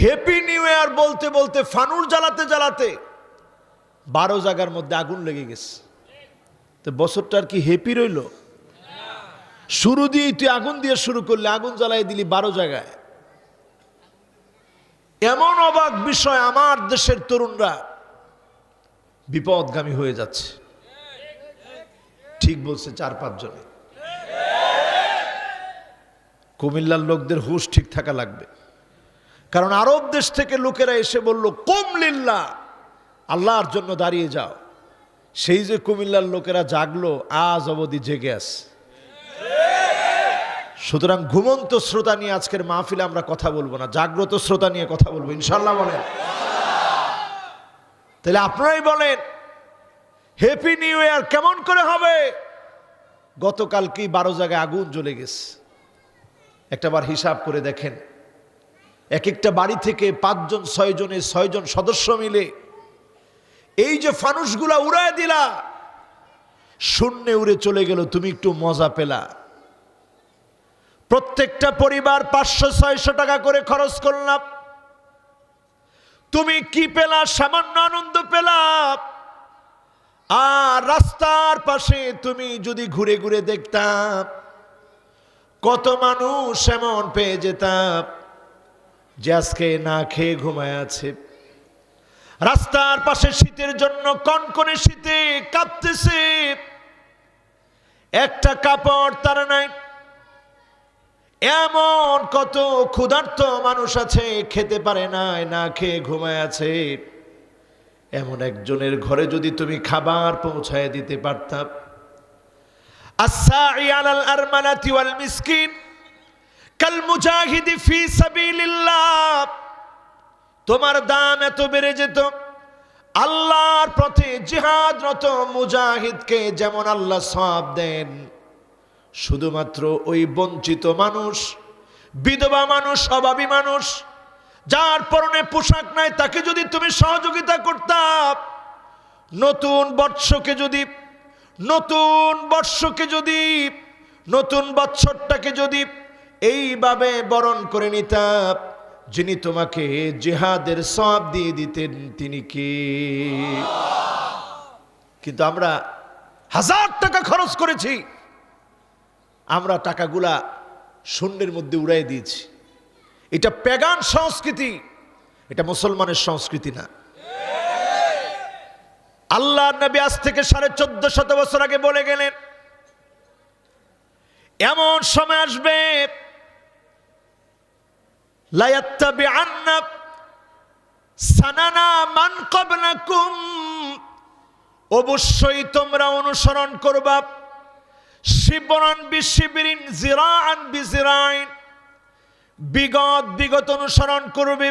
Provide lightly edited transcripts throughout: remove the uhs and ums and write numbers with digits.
Happy new year বলতে বলতে ফানুর জ্বালাতে জ্বালাতে 12 জায়গার মধ্যে আগুন লেগে গেছে। তো বছরটা আর কি হ্যাপি রইল? শুরু দিয়েই তুই আগুন দিয়ে শুরু করলে, আগুন জ্বালাই দিলি 12 জায়গায়। এমন অবাক বিষয়, আমার দেশের তরুণরা বিপদগামী হয়ে যাচ্ছে। ঠিক বলছে 4-5 জনে। কুমিল্লার লোকদের হুঁশ ঠিক থাকা লাগবে, কারণ আরব দেশ থেকে লোকেরা এসে বলল কুম লিল্লাহ, আল্লাহর জন্য দাঁড়িয়ে যাও। সেই যে কুমিল্লার লোকেরা জাগলো, আজ অবধি জেগে আছে। সুতরাং ঘুমন্ত শ্রোতা নিয়ে আজকের মাহফিলে আমরা কথা বলবো না, জাগ্রত শ্রোতা নিয়ে কথা বলবো ইনশাল্লাহ। বলেন তাহলে আপনারাই বলেন, হ্যাপি নিউ ইয়ার কেমন করে হবে? গতকালকেই 12 জায়গায় আগুন জ্বলে গেছে। একটাবার হিসাব করে দেখেন, এক একটা বাড়ি থেকে 5 জন 6 জনে 6 জন সদস্য মিলে এই যে ফানুসগুলা উড়ায় দিলা, শূন্যে উড়ে চলে গেল, তুমি একটু মজা পেলা। প্রত্যেকটা পরিবার 500-600 টাকা করে খরচ করলাম, তুমি কি পেলা? সামান্য আনন্দ পেলা। আর রাস্তার পাশে তুমি যদি ঘুরে ঘুরে দেখতাম, কত মানুষ এমন পেয়ে যেতাম যে আজকে না খেয়ে ঘুমায় আছে। রাস্তার পাশে শীতের জন্য কনকনে শীতে কাঁপতেছে, একটা কাপড় তার নাই। এমন কত ক্ষুধার্ত মানুষ আছে, খেতে পারে না, না খেয়ে ঘুমায় আছে। এমন একজনের ঘরে যদি তুমি খাবার পৌঁছায় দিতে পারতাম। আসসাই আলাল আরমালাতি ওয়াল মিসকিন কাল মুজাহিদি ফি সাবিলিল্লাহ, তোমার দাম এত বেড়ে যেত। আল্লাহর পথে জিহাদরত মুজাহিদকে যেমন আল্লাহ সওয়াব দেন, শুধুমাত্র ওই বঞ্চিত মানুষ, বিধবা মানুষ, অভাবী মানুষ, যার পরনে পোশাক নাই, তাকে যদি তুমি সহযোগিতা করতাম, নতুন বৎসরটাকে যদি এইভাবে বরণ করে নিতাম, যিনি তোমাকে জিহাদের সওয়াব দিয়ে দিতেন তিনি কে? কিন্তু আমরা 1000 টাকা খরচ করেছি, আমরা টাকাগুলা শূন্যের মধ্যে উড়াই দিয়েছি। এটা প্যাগান সংস্কৃতি, এটা মুসলমানের সংস্কৃতি না। আল্লাহর নবী আজ থেকে 1450 বছর আগে বলে গেলেন, এমন সময় আসবে লা ইয়াত্তাবিআন্না সানানা মান ক্বাবলাকুম, অবশ্যই তোমরা অনুসরণ করবা শিবরান বিশিবরিন জিরাআন বিজিরাইন, বিগত অনুসরণ করবে,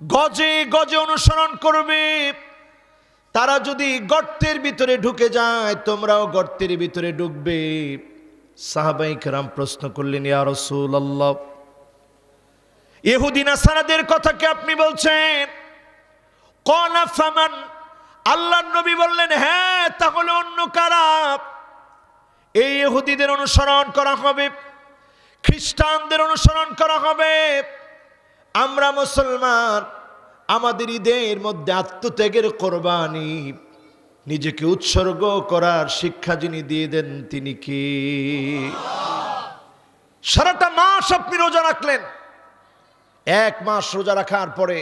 গজে গজে অনুসরণ করবে। তারা যদি গর্তের ভিতরে ঢুকে যায়, তোমরাও গর্তের ভিতরে ঢুকবে। সাহাবায়ে কেরাম প্রশ্ন করলেন, ইয়া রাসূলুল্লাহ, ইহুদি নাসারাদের কথা কি আপনি বলছেন? ক্বালা ফামান, আল্লাহর নবী বললেন, হ্যাঁ, তাহলে অন্য কারা? এই ইহুদিদের অনুসরণ করা হবে, খ্রিস্টানদের অনুসরণ করা হবে। আমরা মুসলমান, আমাদের ঈদের মধ্যে আত্মত্যাগের কোরবানি, নিজেকে উৎসর্গ করার শিক্ষা যিনি দিয়ে দেন তিনি কি? সারাটা মাস আপনি রোজা রাখলেন, 1 মাস রোজা রাখার পরে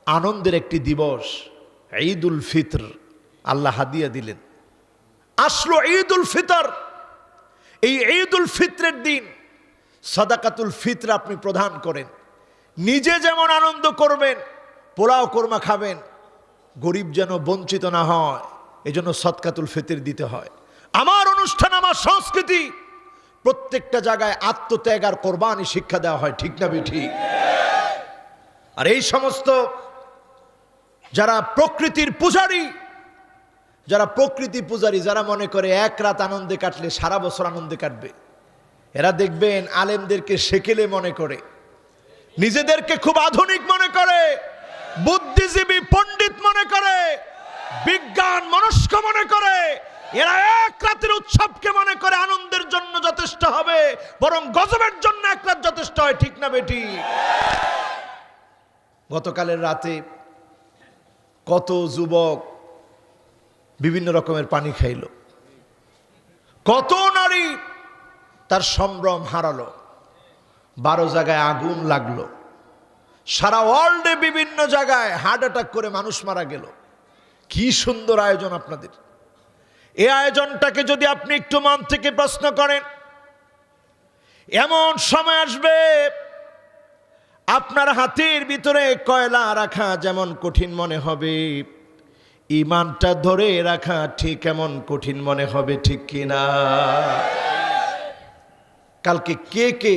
আনন্দের একটি দিবস ঈদুল ফিতর আল্লাহ হাদিয়া দিলেন। আসলো ঈদুল ফিতর। এই ঈদুল ফিতরের দিন সাদাকাতুল ফিতর আপনি প্রদান করেন। নিজে যেমন আনন্দ করবেন, পোলাও কোরমা খাবেন, গরিব যেন বঞ্চিত না হয়, এজন্য সদকাতুল ফিতর দিতে হয়। আমার অনুষ্ঠান, আমার সংস্কৃতি, প্রত্যেকটা জায়গায় আত্মত্যাগ আর কোরবানি শিক্ষা দেওয়া হয়, ঠিক না বেঠিক? আর এই সমস্ত যারা প্রকৃতির পূজারী, যারা মনে করে 1 রাত আনন্দে কাটলে সারা বছর আনন্দে কাটবে, এরা দেখবেন আলেমদেরকে সেকেলে মনে করে, নিজেদেরকে খুব আধুনিক মনে করে, বুদ্ধিজীবী পণ্ডিত মনে করে, বিজ্ঞান মনস্ক মনে করে। এরা 1 রাতের উৎসবকে মনে করে আনন্দের জন্য যথেষ্ট হবে, বরং গজবের জন্য 1 রাত যথেষ্ট হয়, ঠিক না বেটি? গতকালের রাতে কত যুবক বিভিন্ন রকমের পানি খাইল, কত নারী তার সম্ভ্রম হারালো, 12 জায়গায় আগুন লাগলো, সারা ওয়ার্ল্ডে বিভিন্ন জায়গায় হার্ট অ্যাটাক করে মানুষ মারা গেল। কি সুন্দর আয়োজন আপনাদের! এই আয়োজনটাকে যদি আপনি একটু মন থেকে প্রশ্ন করেন, এমন সময় আসবে আপনার হাতের ভিতরে কয়লা রাখা যেমন কঠিন মনে হবে, ঈমানটা ধরে রাখা ঠিক এমন কঠিন মনে হবে, ঠিক কিনা? কালকে কে কে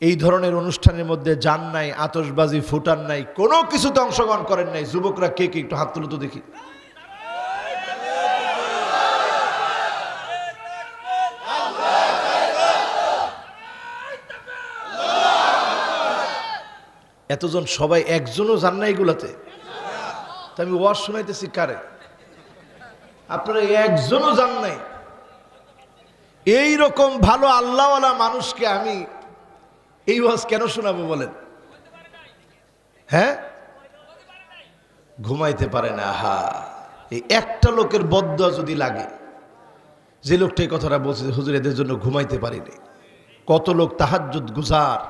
এই ধরনের অনুষ্ঠানের মধ্যে যান নাই, আতশবাজি ফুটান নাই, কোনো কিছুতে অংশগ্রহণ করেন নাই? যুবকরা কে কে একটু হাত তুলে তো দেখি। এতজন সবাই একজনও যান না এগুলাতে? তা আমি ওয়াজ শোনাইতেছি কারে? আপনারা একজনও যান নাই। এই রকম ভালো আল্লাহওয়ালা মানুষকে আমি এই ওয়াজ কেন শোনাবো বলেন? হ্যাঁ, ঘুমাইতে পারে না। হা, এই একটা লোকের বদদোয়া যদি লাগে, যে লোকটা এই কথাটা বলছে, হুজুর এদের জন্য ঘুমাইতে পারিনি। কত লোক তাহাজ্জুদ গুজার,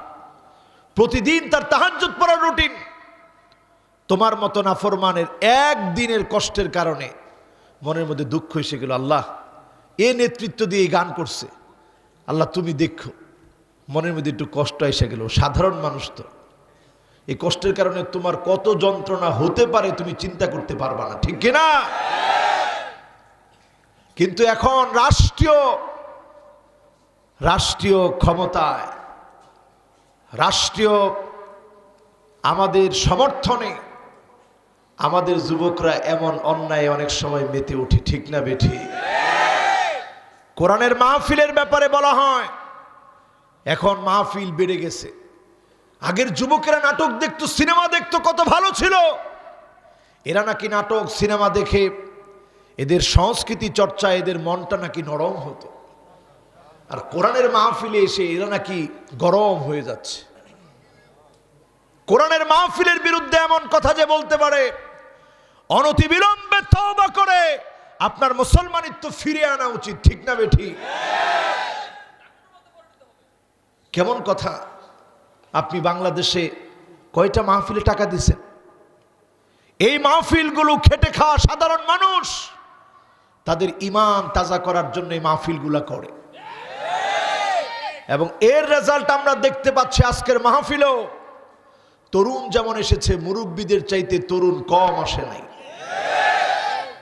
প্রতিদিন তার তাহাজ্জুদ পড়ার রুটিন। তোমার মতো নাফরমানের একদিনের কষ্টের কারণে মনের মধ্যে দুঃখ এসে গেল, আল্লাহ এ নেতৃত্ব দিয়ে এই গান করছে, আল্লাহ তুমি দেখো, মনের মধ্যে একটু কষ্ট এসে গেল। সাধারণ মানুষ তো, এই কষ্টের কারণে তোমার কত যন্ত্রণা হতে পারে তুমি চিন্তা করতে পারবা না, ঠিক কিনা? কিন্তু এখন রাষ্ট্রীয় ক্ষমতায়, রাষ্ট্রীয় আমাদের সমর্থনে আমাদের যুবকরা এমন অন্যায় অনেক সময় মেতে উঠে, ঠিক না বেঠি? কোরআনের মাহফিলের ব্যাপারে বলা হয় এখন মাহফিল বেড়ে গেছে। আগের যুবকেরা নাটক দেখতো, সিনেমা দেখতো, কত ভালো ছিল। এরা নাকি নাটক সিনেমা দেখে এদের সংস্কৃতি চর্চা, এদের মনটা নাকি নরম হতো। আর কোরআনের মাহফিলে এসে এরা নাকি গরম হয়ে যাচ্ছে। কোরআনের মাহফিলের বিরুদ্ধে এমন কথা যে বলতে পারে, অনতিবিলম্বে তওবা করে আপনার মুসলমানিত্ব ফিরে আনা উচিত, ঠিক না বেঠি? কেমন কথা! আপনি বাংলাদেশে কয়টা মাহফিলে টাকা দিচ্ছেন? এই মাহফিলগুলো খেটে খাওয়া সাধারণ মানুষ তাদের ঈমান তাজা করার জন্য এই মাহফিলগুলো করে, এবং এর রেজাল্ট আমরা দেখতে পাচ্ছি আজকের মাহফিলেও। তরুণ যেমন এসেছে, মুরব্বীদের চাইতে তরুণ কম আসে নাই।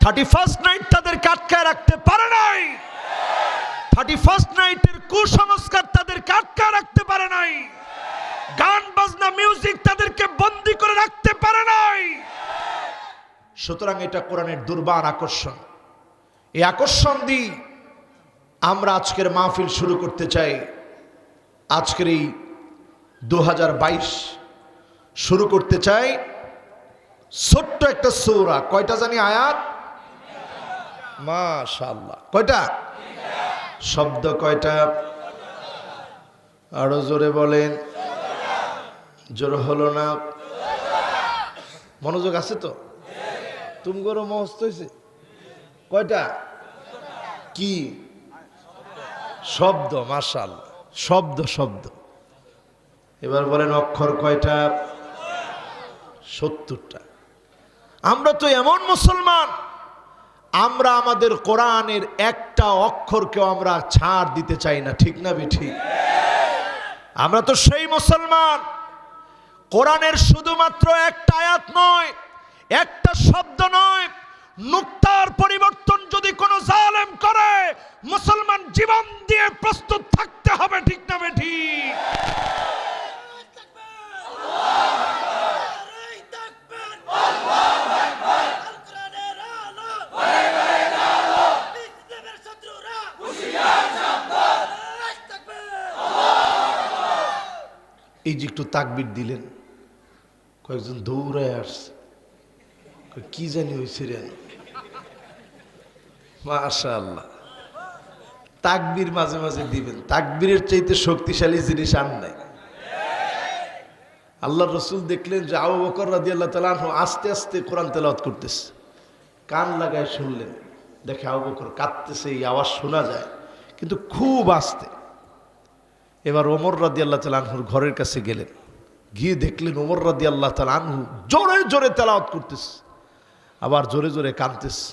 31st নাইট তাদের আটকায় রাখতে পারে নাই। 31st নাইটের কুসংস্কার তাদের আটকায় রাখতে পারে নাই। গান বাজনা মিউজিক তাদেরকে বন্দী করে রাখতে পারে নাই। সুতরাং এটা কোরআনের দুর্বার আকর্ষণ। এই আকর্ষণ দিয়ে আমরা আজকের মাহফিল শুরু করতে চাই। আজকের এই 2022 শুরু করতে চাই ছোট্ট একটা সূরা। কয়টা জানি আয়াত? মাশাআল্লাহ। কয়টা? শব্দ কয়টা? আরো জোরে বলেন। জোর হলো না। মনোযোগ আছে তো? তুমগরও মহস্ত হয়েছে। কয়টা? কি শব্দ? মাশাআল্লাহ, শব্দ। এবার বলেন অক্ষর কয়টা? 70টা। আমরা তো এমন মুসলমান, আমরা আমাদের কোরআনের একটা অক্ষরকেও আমরা ছাড় দিতে চাই না, ঠিক না বেঠি? আমরা তো সেই মুসলমান, কোরআনের শুধুমাত্র একটা আয়াত নয়, একটা শব্দ নয়, নুক্তার পরিবর্তন যদি কোনো জালেম করে, মুসলমান জীবন দিয়ে প্রস্তুত থাকতে হবে, ঠিক না বেঠি? এই যে একটু তাকবীর দিলেন, কয়েকজন দৌড়ায় আসছে, কি জানি হয়েছে রে। মাশাআল্লাহ। তাকবীর মাঝে মাঝে দিবেন, তাকবীরের চাইতে শক্তিশালী জিনিস আর নাই। আল্লাহ রসুল দেখলেন যে আবু বকর রাদিয়াল্লাহু তাআলা আনহু আস্তে আস্তে কোরআন তেলাওয়াত করতেছে, কান লাগায় শুনলেন, দেখে আবু বকর কাঁদতেছে, এই আওয়াজ শোনা যায় কিন্তু খুব আস্তে। এবার ওমর রাদিয়াল্লাহু তাআলা আনহুর ঘরের কাছে গেলেন, গিয়ে দেখলেন ওমর রাদিয়াল্লাহু তাআলা আনহু জোরে জোরে তেলাওয়াত করতেছে, আবার জোরে জোরে কাঁদতেছে।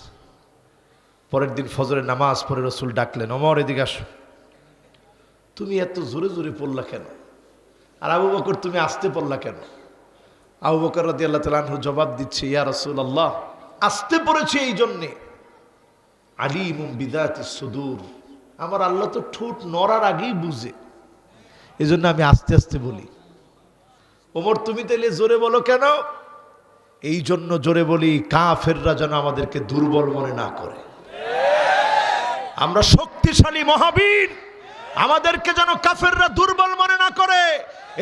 পরের দিন ফজরের নামাজ পড়ে রসুল ডাকলেন, ওমর এদিকে আসো, তুমি এত জোরে জোরে পড়লা কেন? আর আবু বকর তুমি আস্তে পড়লা কেন? আবু বকর রাদিয়াল্লাহু তাআলা আনহু জবাব দিচ্ছে, ইয়া রাসূলুল্লাহ, আস্তে পড়েছি এই জন্যে, আলিমুম বিযাতিস সুদূর, আমার আল্লাহ তো ঠোঁট নড়ার আগেই বুঝে, এই জন্য আমি আস্তে আস্তে বলি। ওমর তুমি তাইলে জোরে বলো কেন? এই জন্য জোরে বলি, কাফেররা যেন আমাদেরকে দুর্বল মনে না করে। আমরা শক্তিশালী মহাবীর, আমাদেরকে যেন কাফেররা দুর্বল মনে না করে।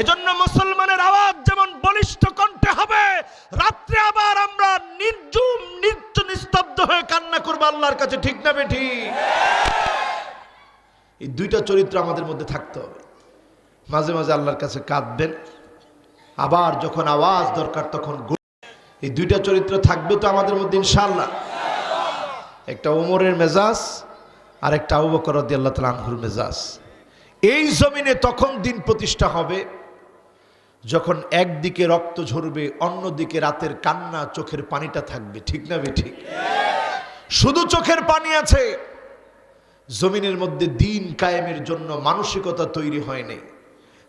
এজন্য মুসলমানের আওয়াজ যেমন বলিষ্ঠ কণ্ঠে হবে, রাত্রে আবার আমরা নির্জুম নিস্তব্ধ হয়ে কান্না করবো আল্লাহর কাছে, ঠিক না বেঠিক? এই দুইটা চরিত্র আমাদের মধ্যে থাকতে হবে। মাঝে মাঝে আল্লাহর কাছে কাঁদবেন, আবার যখন আওয়াজ দরকার তখন। এই দুইটা চরিত্র থাকবে তো আমাদের মধ্যে ইনশাআল্লাহ। একটা ওমরের মেজাজ আর একটা আবু বকর রাদিয়াল্লাহু তাআলা আনহুর মেজাজ। এই জমিনে তখন দিন প্রতিষ্ঠা হবে যখন একদিকে রক্ত ঝরবে, অন্যদিকে রাতের কান্না, চোখের পানিটা থাকবে, ঠিক না বেঠিক? শুধু চোখের পানি আছে, জমিনের মধ্যে দিন কায়েমের জন্য মানসিকতা তৈরি হয় নাই,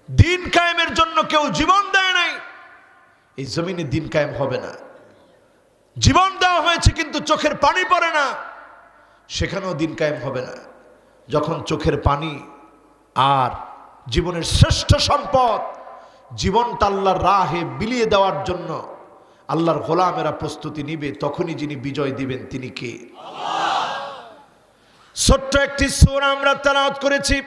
দিন কায়েমের জন্য কেউ জীবন দেয় নাই। এই জমিনে দিন কায়েম হবে না। জীবন দেওয়া হয়েছে কিন্তু চোখের পানি পড়ে না, সেখানেও দিন কায়েম হবে না। যখন চোখের পানি আর জীবনের শ্রেষ্ঠ সম্পদ জীবনটা আল্লাহর রাহে বিলিয়ে দেওয়ার জন্য আল্লাহর গোলামেরা প্রস্তুতি নিবে, তখনই যিনি বিজয় দিবেন তিনি কে? ছোট্ট একটি সূরা আমরা তেলাওয়াত করেছি,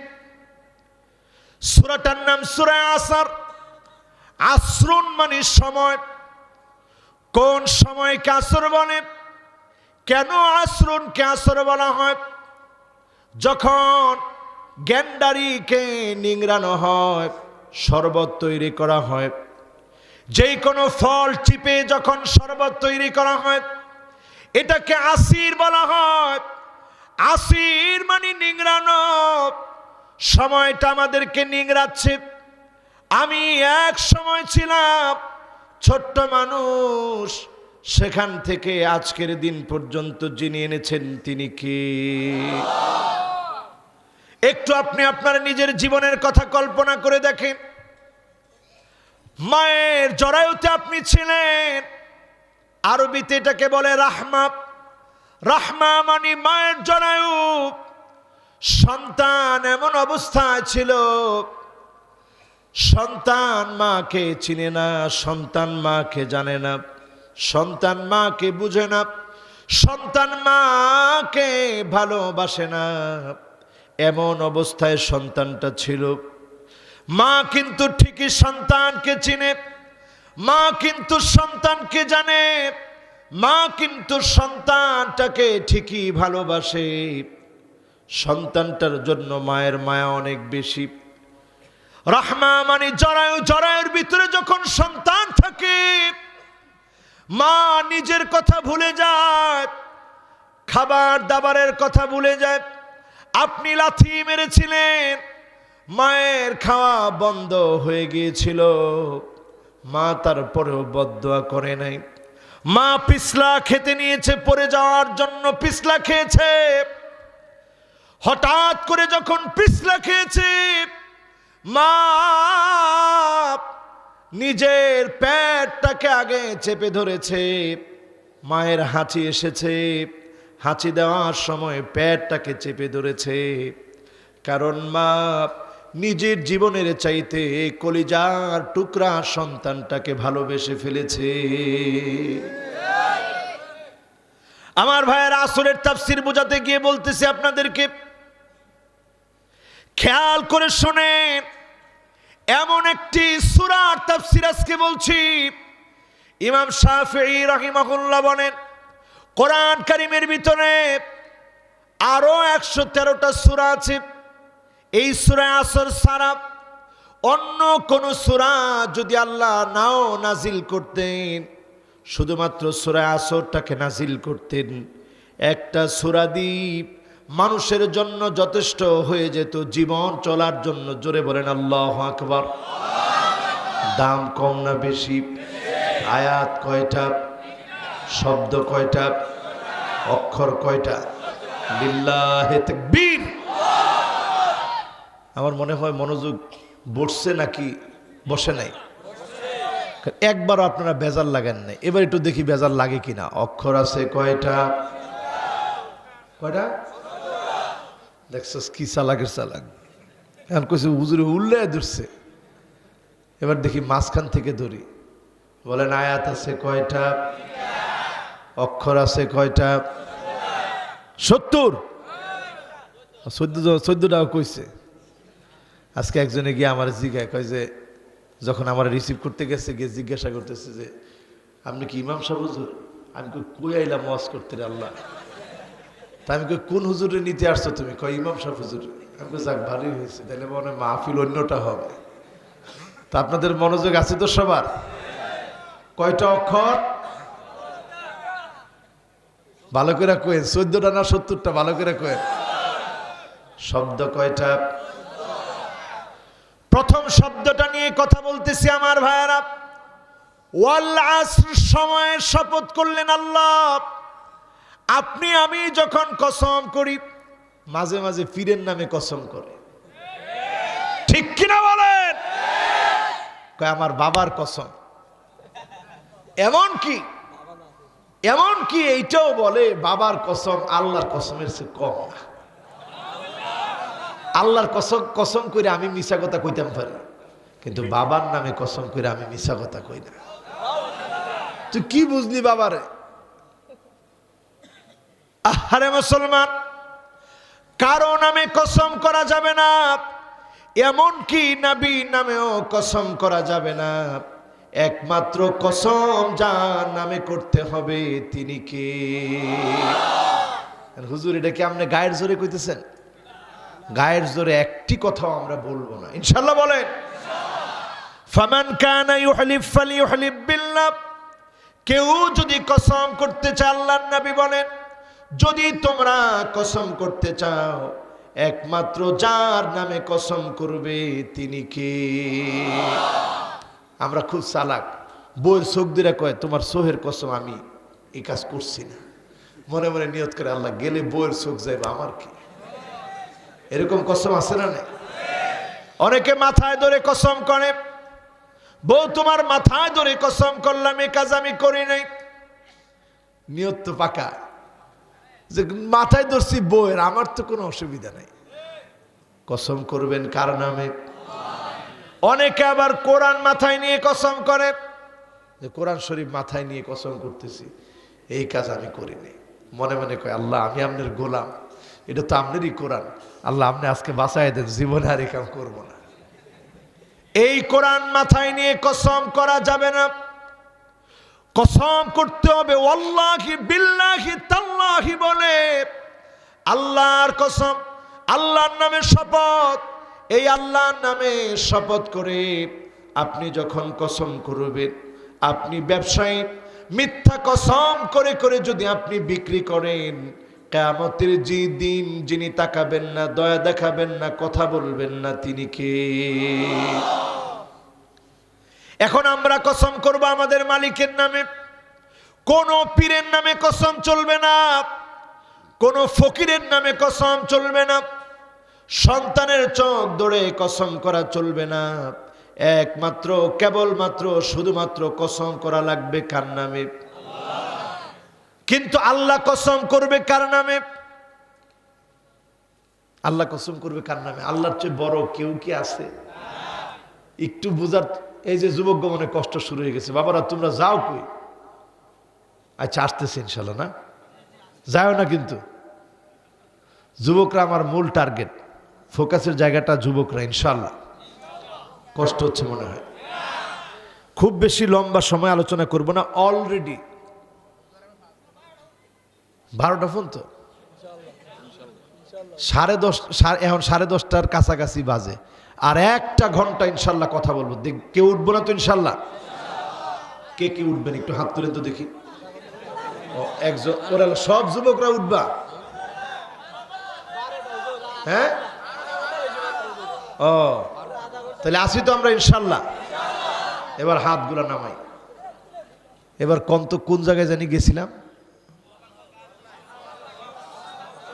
সূরাটার নাম সূরা আসর। আসরুন মানে সময়। কোন সময়কে আসর বলে? কেন আসরুনকে আসর বলা হয়? যখন গ্যান্ডারিকে নিংড়ানো হয়, শরবত তৈরি করা হয়, যেই কোনো ফল চিপে যখন শরবত তৈরি করা হয়, এটাকে আসির বলা হয়। আসির মানে নিংড়ানো। সময়টা আমাদেরকে নিংড়াচ্ছে। আমি এক সময় ছিলাম ছোট্ট মানুষ, সেখান থেকে আজকের দিন পর্যন্ত যিনি এনেছেন তিনি কে? একটু আপনি আপনার নিজের জীবনের কথা কল্পনা করে দেখেন। মায়ের জরায়ুতে আপনি ছিলেন, আরবিতে এটাকে বলে রাহমা। রাহমা মানে মায়ের জরায়ু। সন্তান এমন অবস্থায় ছিল, সন্তান মাকে চিনে না, সন্তান মাকে জানে না, সন্তান মাকে বুঝে না, সন্তান মাকে ভালোবাসে না। এমন অবস্থায় সন্তানটা ছিল। মা কিন্তু ঠিকই সন্তানকে চিনে, মা কিন্তু সন্তানকে জানে, মা কিন্তু সন্তানটাকে ঠিকই ভালোবাসে। সন্তানটার জন্য মায়ের মায়া অনেক বেশি। রাহমা মানে জরায়ু। জরায়ুর ভিতরে যখন সন্তান থাকে, মা নিজের কথা ভুলে যায়, খাবার দাবারের কথা ভুলে যায়। আপনি লাথি মেরেছিলেন, মায়ের খাওয়া বন্ধ হয়ে গিয়েছিল, মা তারপরেও বদদোয়া করে নাই। মা পিছলা খেতে নিয়েছে পড়ে যাওয়ার জন্য, পিছলা খেয়েছে। হঠাৎ করে যখন পিছলা খেয়েছে, মা নিজের পেটটাকে আগে চেপে ধরেছে। মায়ের হাঁচি এসেছে, হাঁচি দেওয়ার সময় পেটটাকে চেপে ধরেছে, কারণ মা নিজের জীবনের চাইতে কলিজার টুকরা সন্তানটাকে ভালোবেসে ফেলেছে। আমার ভাইয়ের আসরের তাফসীর বোঝাতে গিয়ে বলতেছি আপনাদেরকে, খেয়াল করে শুনেন। এমন একটি সূরার তাফসীর আজকে বলছি। ইমাম শাফিঈ রাহিমাহুল্লাহ বলেন, কোরআন কারীমের ভিতরে আরো 113টা সূরা আছে। এই সূরা আসর ছাড়া অন্য কোন সূরা যদি আল্লাহ নাও নাজিল করতেন, শুধুমাত্র সূরা আসরটাকে নাজিল করতেন, একটা সূরা দ্বীপ মানুষের জন্য যথেষ্ট হয়ে যেত জীবন চলার জন্য। জোরে বলেন আল্লাহু আকবার। দাম কম না বেশি? আয়াত কয়টা? শব্দ কয়টা? অক্ষর কয়টা? লিল্লাহি তাকবীর। আমার মনে হয় মনোযোগ বসছে নাকি বসে নাই? একবারও আপনারা বেজার লাগেন নাই। এবার একটু দেখি বেজার লাগে কিনা। অক্ষর আছে কয়টা? কয়টা? দেখছস কি চালাকের চালাক। এখন কইছে হুজুরে উল্লে ধরছে। এবার দেখি মাঝখান থেকে ধরি। বলেন আয়াত আছে কয়টা? অক্ষর আছে কয়টা? 70। 14টাও কইছে। আজকে একজনে গিয়ে আমার জিজ্ঞাসা কয় যে, যখন আমার রিসিভ করতে গেছে গিয়ে জিজ্ঞাসা করতেছে যে আপনি কি ইমাম সাহেব হুজুর? আমি কই আইলাম ওয়াজ করতে রে আল্লাহ। তা আমি কই কোন হুজুরে নিতে আসছো তুমি? কয় ইমাম সাহেব হুজুর। আমি কই যাক ভালোই হয়েছে, তাহলে মনে হয় মাহফিল অন্যটা হবে। তা আপনাদের মনোযোগ আছে তো সবার? কয়টা অক্ষর? ভালো করে কয়েন। 14টা না 70টা? ভালো করে কয়েন। শব্দ কয়টা? প্রথম শব্দটা নিয়ে কথা বলতেছি আমার ভাইয়েরা। ওয়াল আসর, সময়ের শপথ করলেন আল্লাহ। আপনি আমি যখন কসম করি, মাঝে মাঝে পীরের নামে কসম করে, ঠিক কিনা বলেন? কয় আমার বাবার কসম। এমন কি এইটাও বলে বাবার কসম আল্লাহর কসমের চেয়ে কম না। আল্লাহর কসম করে আমি মিছা কথা কইতাম পারি, কিন্তু বাবার নামে কসম করে আমি মিছা কথা কই না। তুই কি বুঝলি বাবারে? আরে মুসলমান, কারো নামে কসম করা যাবে না, এমন কি নবী নামেও কসম করা যাবে না। একমাত্র কসম যার নামে করতে হবে তিনি কে? হুজুর এটা কি আপনি গায়ের জোরে কইতেছেন? গায়ের জোরে একটি কথাও আমরা বলবো না, ইনশাআল্লাহ বলেন। ফামান কানা ইউহলিফ ফালিইউহলিফ বিল্লাহ। কেউ যদি কসম করতে চায়, আল্লাহর নবী বলেন, যদি তোমরা কসম করতে চাও, একমাত্র যার নামে কসম করবে তিনি কে? আমরা খুব চালাক। বইয়ের চোখ দিয়ে কয় তোমার সোহের কসম আমি এই কাজ করছি না। মনে মনে নিয়ত করে আল্লাহ গেলে বইয়ের চোখ যাইবা আমার কি? এরকম কসম আছে না? অনেকে মাথায় ধরে কসম করে, বউ তোমার মাথায় ধরে কসম করলাম এই কাজ আমি করি নাই। নিয়ত তো পাকা যে মাথায় ধরছি বউয়ের, আমার তো কোনো অসুবিধা নাই। কসম করবেন কার নামে? অনেকে আবার কোরআন মাথায় নিয়ে কসম করে যে কোরআন শরীফ মাথায় নিয়ে কসম করতেছি, এই কাজ আমি করিনি। মনে মনে কয় আল্লাহ আমি আপনার গোলাম, এটা তো আপনারই কোরআন, আল্লাহ আপনি আজকে বাঁচাই দেন, জীবনে আর এই কাম করবো না। এই কোরআন মাথায় নিয়ে কসম করা যাবে না। কসম করতে হবে ওয়াল্লাহি বিল্লাহি তাল্লাহি বলে, আল্লাহর কসম, আল্লাহর নামে শপথ। এই আল্লাহর নামে শপথ করে আপনি যখন কসম করবেন, আপনি ব্যবসায়ী মিথ্যা কসম করে করে যদি আপনি বিক্রি করেন, কিয়ামতের যে দিন যিনি তাকাবেন না, দয়া দেখাবেন না, কথা বলবেন না, তিনি কে? এখন আমরা কসম করব আমাদের মালিকের নামে। কোন পীরের নামে কসম চলবে না, কোন ফকিরের নামে কসম চলবে না, সন্তানের চোখ ধরে কসম করা চলবে না। একমাত্র কেবলমাত্র শুধুমাত্র কসম করা লাগবে কার নামে? কিন্তু আল্লাহ কসম করবে কার নামে? আল্লাহ কসম করবে কার নামে? আল্লাহর চেয়ে বড় কেউ কি আছে? একটু বুঝার। এই যে যুবক গমনে কষ্ট শুরু হয়ে গেছে, বাবারা তোমরা যাও কই? আচ্ছা আসতেছে ইনশাল্লাহ, না যাও না, কিন্তু যুবকরা আমার মূল টার্গেট, ফোকাসের জায়গাটা যুবকরা। ইনশাল্লাহ কষ্ট হচ্ছে মনে হয়। খুব বেশি লম্বা সময় আলোচনা করব না, অলরেডি 12টা ফোন তো 10:30, এখন 10:30টার কাছাকাছি বাজে। আর 1টা ঘন্টা ইনশাল্লাহ কথা বলবো। কেউ উঠবো না তো ইনশাল্লাহ? কে কে উঠবেন একটু হাত তুলেন তো দেখি। একজন, ওরা সব যুবকরা উঠবা? হ্যাঁ, ও তাহলে আসি তো আমরা ইনশাল্লাহ। এবার হাতগুলা নামাই। এবার কোন জায়গায় জানি গেছিলাম।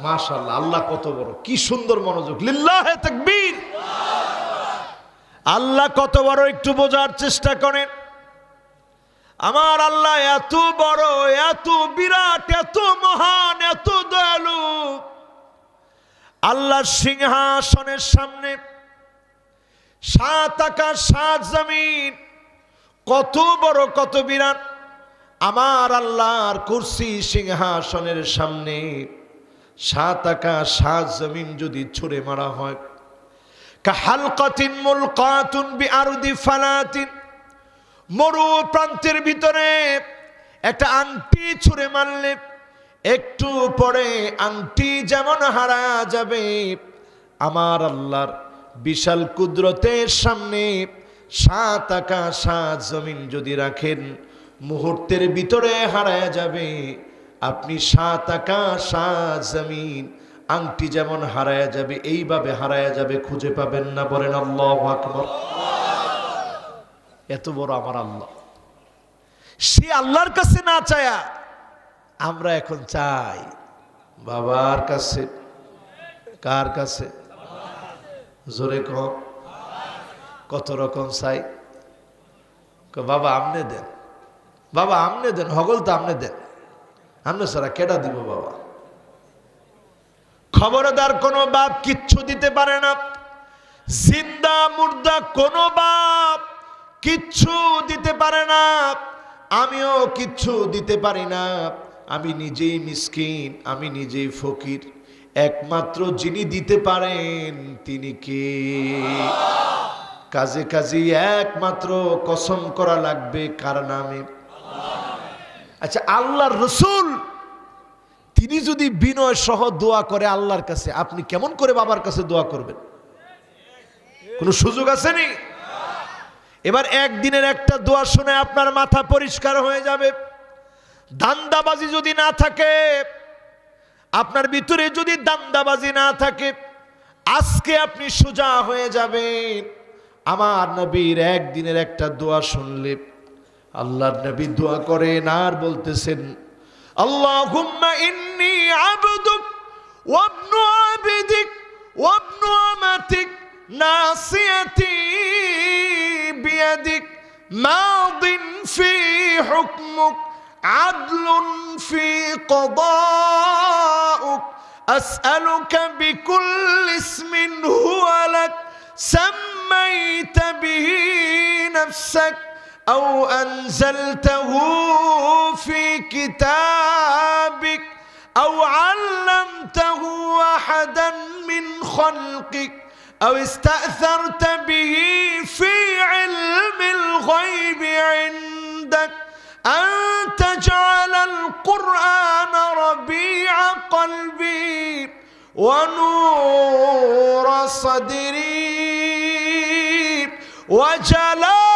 মাশাআল্লাহ, আল্লাহ কত বড়, কি সুন্দর মনোযোগ। লিল্লাহে তাকবীর। আল্লাহ কত বড় একটু বোঝার চেষ্টা করেন। আমার আল্লাহ এত বড়, এত বিরাট, এত মহান, এত দয়ালু। আল্লাহর সিংহাসনের সামনে 7 আকাশ 7 জমিন, কত বড়, কত বিরাট। আমার আল্লাহর কুরসি সিংহাসনের সামনে 7 আকাশ 7 জমিন যদি ছুঁড়ে মারা হয়, কাহালকাতিন মুলকাতুন বিআরদি ফালাতিন, মরু প্রান্তের ভিতরে একটা আংটি ছুঁড়ে মারলে একটু পরে আংটি যেমন হারা যাবে, আমার আল্লাহর বিশাল কুদরতের সামনে 7 আকাশ 7 জমিন যদি রাখেন, মুহূর্তের ভিতরে হারায় যাবে। আপনি 7 আকাশ 7 জমিন, আংটি যেমন হারায় যাবে এইভাবে হারায় যাবে, খুঁজে পাবেন না। বলেন আল্লাহু আকবার। এত বড় আমার আল্লাহ। সে আল্লাহর কাছে না চায়া আমরা এখন চাই বাবার কাছে। কার কাছে? জোরে কম। কত রকম চাই। বাবা আমনে দেন, বাবা আমনে দেন, হগল তো আমনে দেন, আমনে সারা কেডা দিব বাবা। খবরদার কোনো বাপ কিচ্ছু দিতে পারে না। জিন্দা মুর্দা কোনো বাপ কিচ্ছু দিতে পারে না। আমিও কিচ্ছু দিতে পারি না। আমি নিজেই মিসকিন, আমি নিজেই ফকির। একমাত্র যিনি দিতে পারেন তিনি কে? কাজে কাজে একমাত্র কসম করা লাগবে কার নামে? আচ্ছা, আল্লাহর রসুল তিনি যদি বিনয় সহ দোয়া করে আল্লাহর কাছে, আপনি কেমন করে বাবার কাছে দোয়া করবেন? কোনো সুযোগ আছে নি? এবার একদিনের একটা দোয়া শুনে আপনার মাথা পরিষ্কার হয়ে যাবে। দান্দাবাজি যদি না থাকে, আপনার ভিতরে যদি দান্দাবাজি না থাকে, আজকে আপনি সোজা হয়ে যাবেন। আমার নবীর একদিনের একটা দোয়া শুনলে, আল্লাহর নবী দোয়া করেন আর বলতেছেন, আল্লাহুম্মা ইন্নী আবদুক ওয়া ইবনু আবদিক ওয়া ইবনু আমাতিক নাসিয়াতি বিয়াদিক মাদিন ফি হুকমুক আদলুন ফি কদাউক আসআলুকা বিকুল্লি ইসমিন হুয়া লাক সাম্মাইতা বিহি নাফসাক أو أنزلته في كتابك أو علمته أحدا من خلقك أو استأثرت به في علم الغيب عندك أن تجعل القرآن ربيع قلبي ونور صدري وجلاء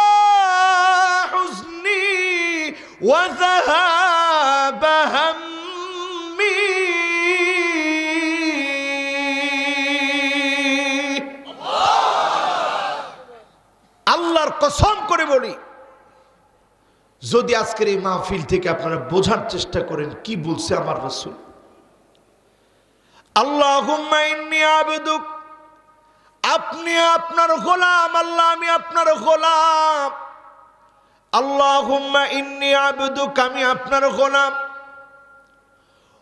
وذهاب همي আল্লাহর কসম করে বলি, যদি আজকের এই মাহফিল থেকে আপনারা বোঝার চেষ্টা করেন কি বলছে আমার রাসূল। আল্লাহুম্মা ইন্নী আবদুক, আপনি আপনার গোলাম, আল্লাহ আমি আপনার গোলাম। আল্লাহুম্মা ইন্নী আবদুক, আমি আপনার গোলাম।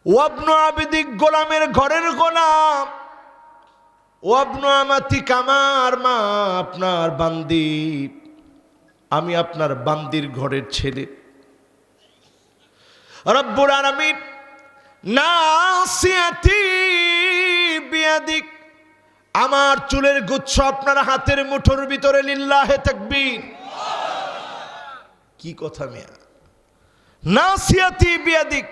ওয়াবনু আবদিক, গোলামের ঘরের গোলাম। ওয়াবনু আমাতিক, আমার মা আপনার বান্দি, আমি আপনার বান্দির ঘরের ছেলে। রব্বুল আলামিন নাসিয়াতি বিয়াদিক, আমার চুলের গুচ্ছ আপনার হাতের মুঠোর ভিতরে। লিল্লাহে তাকবীর। কি কথা মিয়া? নাসিয়াতি বিয়াদিক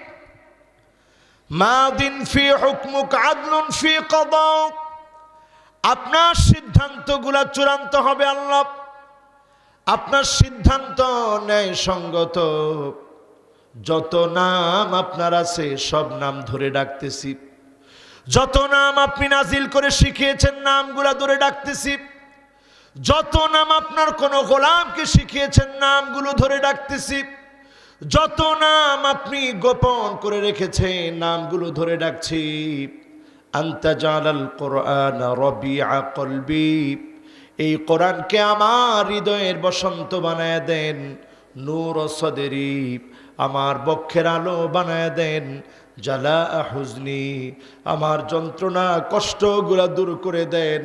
মাদিন ফি হুকমুক আদলুন ফি কদাউক, আপনার সিদ্ধান্তগুলা চূড়ান্ত হবে আল্লাহ। আপনার সিদ্ধান্ত ন্যায় সঙ্গত। যত নাম আপনার আছে সব নাম ধরে ডাকতেছি। যত নাম আপনি নাজিল করে শিখিয়েছেন নামগুলা ধরে ডাকতেছি। যত নাম আপনার কোন গোলামকে শিখিয়েছেন নামগুলো ধরে ডাকতেছি। যত নাম আপনি গোপন করে রেখেছেন নামগুলো ধরে ডাকছি। আনতা জালাল কোরআন রবিআ কলবি, এই কোরআনকে আমার হৃদয়ের বসন্ত বানায় দেন। নূর সদরি, আমার বক্ষের আলো বানায় দেন। জালা হুজনি, আমার যন্ত্রণা কষ্টগুলা দূর করে দেন।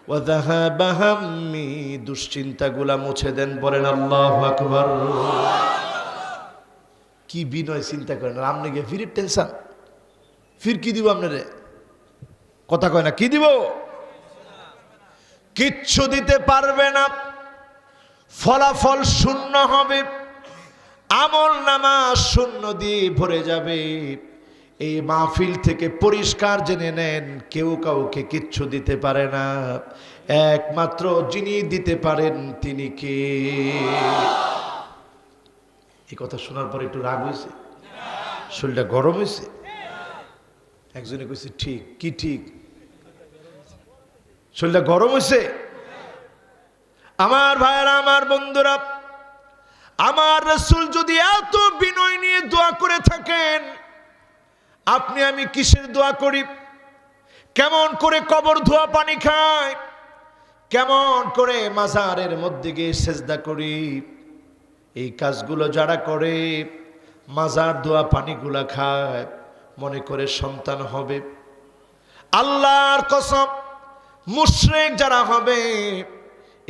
ওয়াযাহাবা হাম্মি, দুশ্চিন্তাগুলা মুছে দেন। বলেন আল্লাহু আকবার। কি বিনয় চিন্তা করেন, আপনি গিয়ে ফির টেনশন, ফির কি দিব আপনারে? কথা কয় না, কি দিব? কিচ্ছু দিতে পারবে না। ফলাফল শূন্য হবে, আমল নামা শূন্য দিয়ে ভরে যাবে। এই মাহফিল থেকে পরিষ্কার জেনে নেন, কেউ কাউকে কিচ্ছু দিতে পারে না। একমাত্র যিনি দিতে পারেন তিনি কে? এই কথা শোনার পর একটু রাগ হয়েছে, শরীরটা গরম হয়েছে। একজনে কইছে ঠিক। কি ঠিক? শরীরটা গরম হয়েছে। আমার ভাইয়েরা, আমার বন্ধুরা, আমার রাসূল যদি এত বিনয় নিয়ে দোয়া করে থাকেন, আপনি আমি কিসের দোয়া করি? কেমন করে কবর ধোয়া পানি খাই, কেমন করে মাজারের মধ্যে গিয়ে সেজদা করি। এই কাজগুলো যারা করে, মাজার ধোয়া পানিগুলা খায়, মনে করে সন্তান হবে। আল্লাহর কসম, মুশরিক যারা হবে,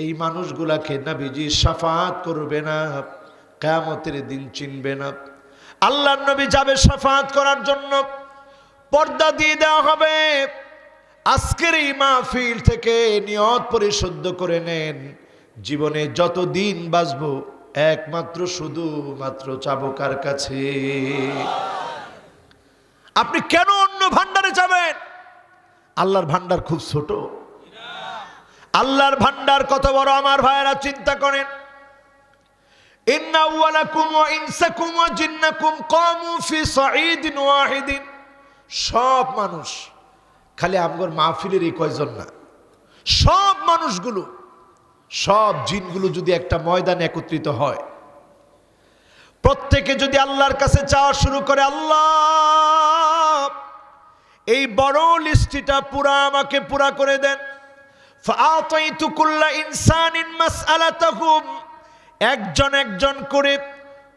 এই মানুষগুলাকে নবীজি শাফাত করবে না, কিয়ামতের দিন চিনবে না। আল্লাহর নবী যাবে শাফাত করার জন্য, পর্দা দিয়ে দেওয়া হবে। আজকের এই মাহফিল থেকে নিয়ত পরিশুদ্ধ করে নেন, জীবনে যত দিন বাঁচবো একমাত্র শুধুমাত্র চাবো কার কাছে? আপনি কেন অন্য ভান্ডারে যাবেন? আল্লাহর ভান্ডার খুব ছোট। আল্লাহর ভান্ডার কত বড় আমার ভাইয়েরা চিন্তা করেন। ইন্না আউওয়ালাকুম ওয়া ইনসাকুম ওয়া জিন্নাকুম কামু ফি সাঈদিন ওয়াহিদিন। সব মানুষ, খালি আমগর মাহফিলের এই কয়জন না, সব মানুষগুলো, সব জিনগুলো যদি একটা ময়দানে একত্রিত হয়, প্রত্যেকে যদি আল্লাহর কাছে চাওয়া শুরু করে, আল্লাহ এই বড় লিস্টটা পুরা আমাকে পুরা করে দেন। ফাআতাইতু কুল্লা ইনসানিন মাসআলাতাহুম, একজন একজন করে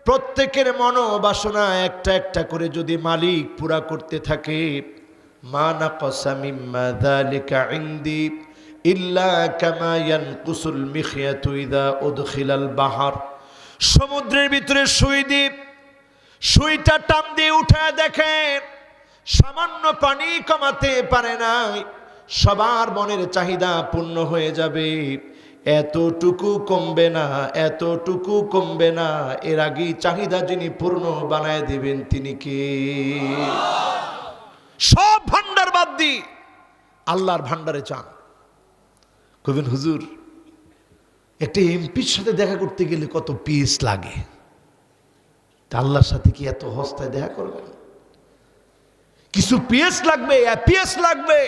প্রত্যেকের মনোবাসনা একটা একটা করে যদি মালিক পুরা করতে থাকে, মা নাকাসা মিম্মা যালিকা ইনদি ইল্লা কামা ইয়ানকুসুল মিখয়াতু ইযা উদখিলাল বাহর। সমুদ্রের ভিতরে সুই দ্বীপ, সুইটা টান দিয়ে উঠায় দেখেন সামান্য পানি কমাতে পারে নাই, সবার মনের চাহিদা পূর্ণ হয়ে যাবে। এতটুকু কমবে না, এতটুকু কমবে না। এর আগেই চাহিদা যিনি পূর্ণ বানায় দিবেন তিনি কে? সব ভান্ডার বাদ দি আল্লাহর ভান্ডারে চান। কবেন হুজুর, একটা এমপির সাথে দেখা করতে গেলে কত পিস লাগে, তা আল্লাহর সাথে কি এত হস্তায় দেখা করবেন? কিছু পিএস লাগবে, পিএস লাগবে।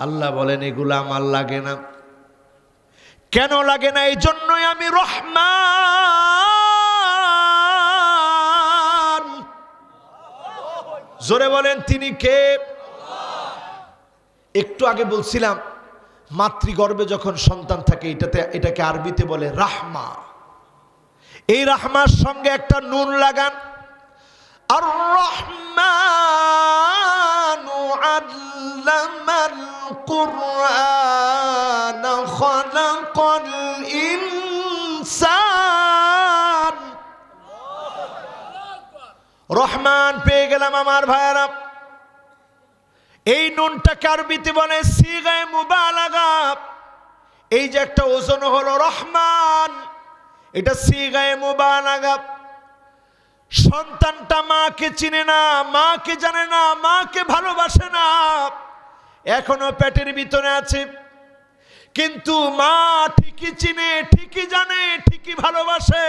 আল্লাহ বলেন এগুলো আমার লাগে না। কেন লাগে না? এই জন্যই আমি রহমান। জোরে বলেন তিনি কে? একটু আগে বলছিলাম, মাতৃগর্ভে যখন সন্তান থাকে এটাকে আরবিতে বলে রাহমা। এই রাহমার সঙ্গে একটা নুন লাগান। আর রহমানু আল্লামাল কুরআন খালাকাল ইনসান। রহমান পেয়ে গেলাম আমার ভাইয়েরা। এই নুনটাকে আরবিতে বলে সিগায়ে মুবালাগা। এই যে একটা ওজন হলো রহমান, এটা সিগায়ে মুবালাগা। সন্তানটা মাকে চিনে না, মাকে জানে না, মাকে ভালোবাসে না, এখনো পেটের ভিতরে আছে। কিন্তু মা ঠিকই চিনে, ঠিকই জানে, ঠিকই ভালোবাসে।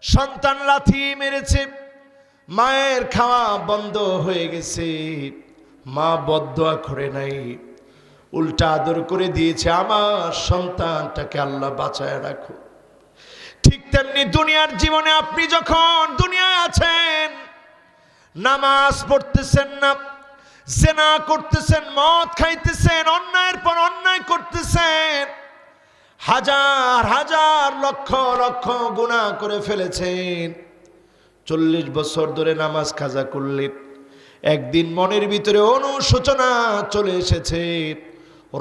সন্তান লাথি মেরেছে, মায়ের খাওয়া বন্ধ হয়ে গেছে, মা বদদোয়া করে নাই, উল্টা আদর করে দিয়েছে, আমার সন্তানটাকে আল্লাহ বাঁচায় রাখো। ঠিক তেমনি দুনিয়ার জীবনে আপনি যখন দুনিয়ায় আছেন, নামাজ পড়তেছেন না, জিনা করতেছেন, মদ খাইতেছেন, অন্যায়ের পর অন্যায় করতেছেন, হাজার হাজার লক্ষ লক্ষ গুনাহ করে ফেলেছেন। 40 বছর ধরে নামাজ কাজা করলেন, একদিন মনের ভিতরে অনুশোচনা চলে এসেছে।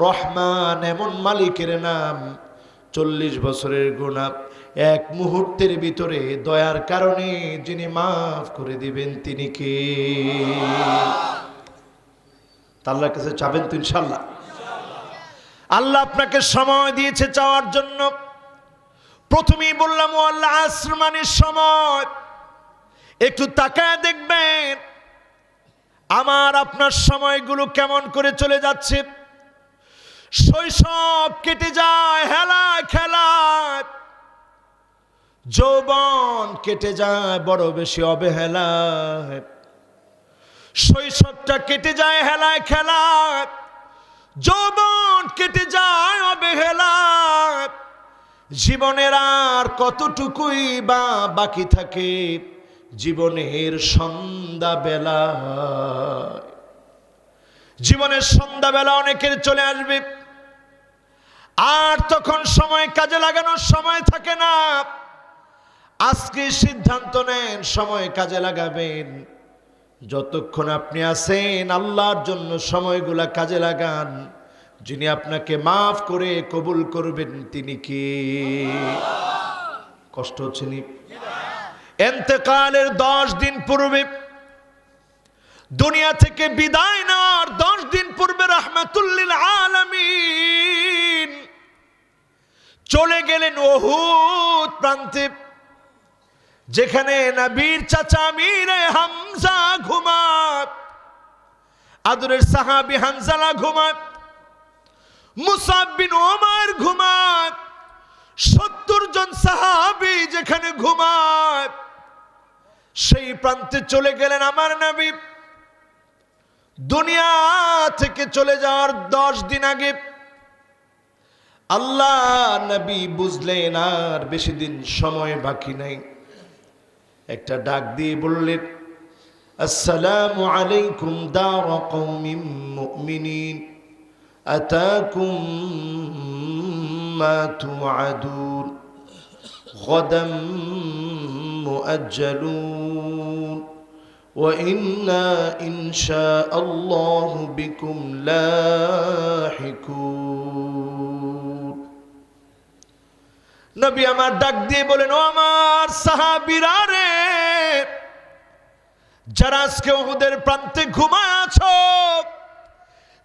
রহমান এমন মালিকের নাম, 40 বছরের গুনাহ এক মুহূর্তের ভিতরে দয়ার কারণে যিনি মাফ করে দিবেন তিনি কে? আল্লাহর কাছে চাবেন তো ইনশাআল্লাহ? আল্লাহ আপনাকে সময় দিয়েছে চাওয়ার জন্য। প্রথমেই বললাম ওয়াল আসর মানে সময়। একটু তাকায় দেখবেন আমার আপনার সময়গুলো কেমন করে চলে যাচ্ছে। শৈশব কেটে যায় হেলায় খেলায়, যৌবন কেটে যায় বড় বেশি অবহেলায়। শৈশবটা কেটে যায় হেলায় খেলায়, যৌবন কেটে যায় অবহেলায়। জীবনের আর কতটুকুই বা বাকি থাকে জীবনের সন্ধ্যাবেলা। জীবনের সন্ধ্যাবেলা অনেকের চলে আসবে, আর তখন সময় কাজে লাগানোর সময় থাকে না। আজকে সিদ্ধান্ত নেন সময় কাজে লাগাবেন। যতক্ষণ আপনি আছেন আল্লাহর জন্য সময়গুলা কাজে লাগান। যিনি আপনাকে মাফ করে কবুল করবেন তিনি কি? কষ্ট হচ্ছে নি? ইন্তেকালের 10 দিন পূর্বে, দুনিয়া থেকে বিদায় নেওয়ার 10 দিন পূর্বে রাহমাতুল লিল আলামিন চলে গেলেন উহুদ প্রান্তে, যেখানে নবীর চাচা আমিরে হামজা ঘুমায়, আদরের সাহাবী হানজালা ঘুমায়, মুসাব বিন ওমর ঘুমায়, 70 জন সাহাবী যেখানে ঘুমায়, সেই প্রান্তে চলে গেলেন আমার নবী। দুনিয়া থেকে চলে যাওয়ার 10 দিন আগে আল্লাহ নবী বুঝলেন আর বেশি দিন সময় বাকি নাই। একটা ডাক দিয়ে বললেন, আসসালামু আলাইকুম দার কওমিন মুমিনিন আতাকুম মা তুআদুন গাদাম মুআজ্জালুন ওয়া ইন্না ইনশাআল্লাহু বিকুম লাহিকুন। নবী আমার ডাক দিয়ে বলেন, ও আমার সাহাবীরা রে, যারা আজকে উহুদের প্রান্তে ঘুমায় আছো,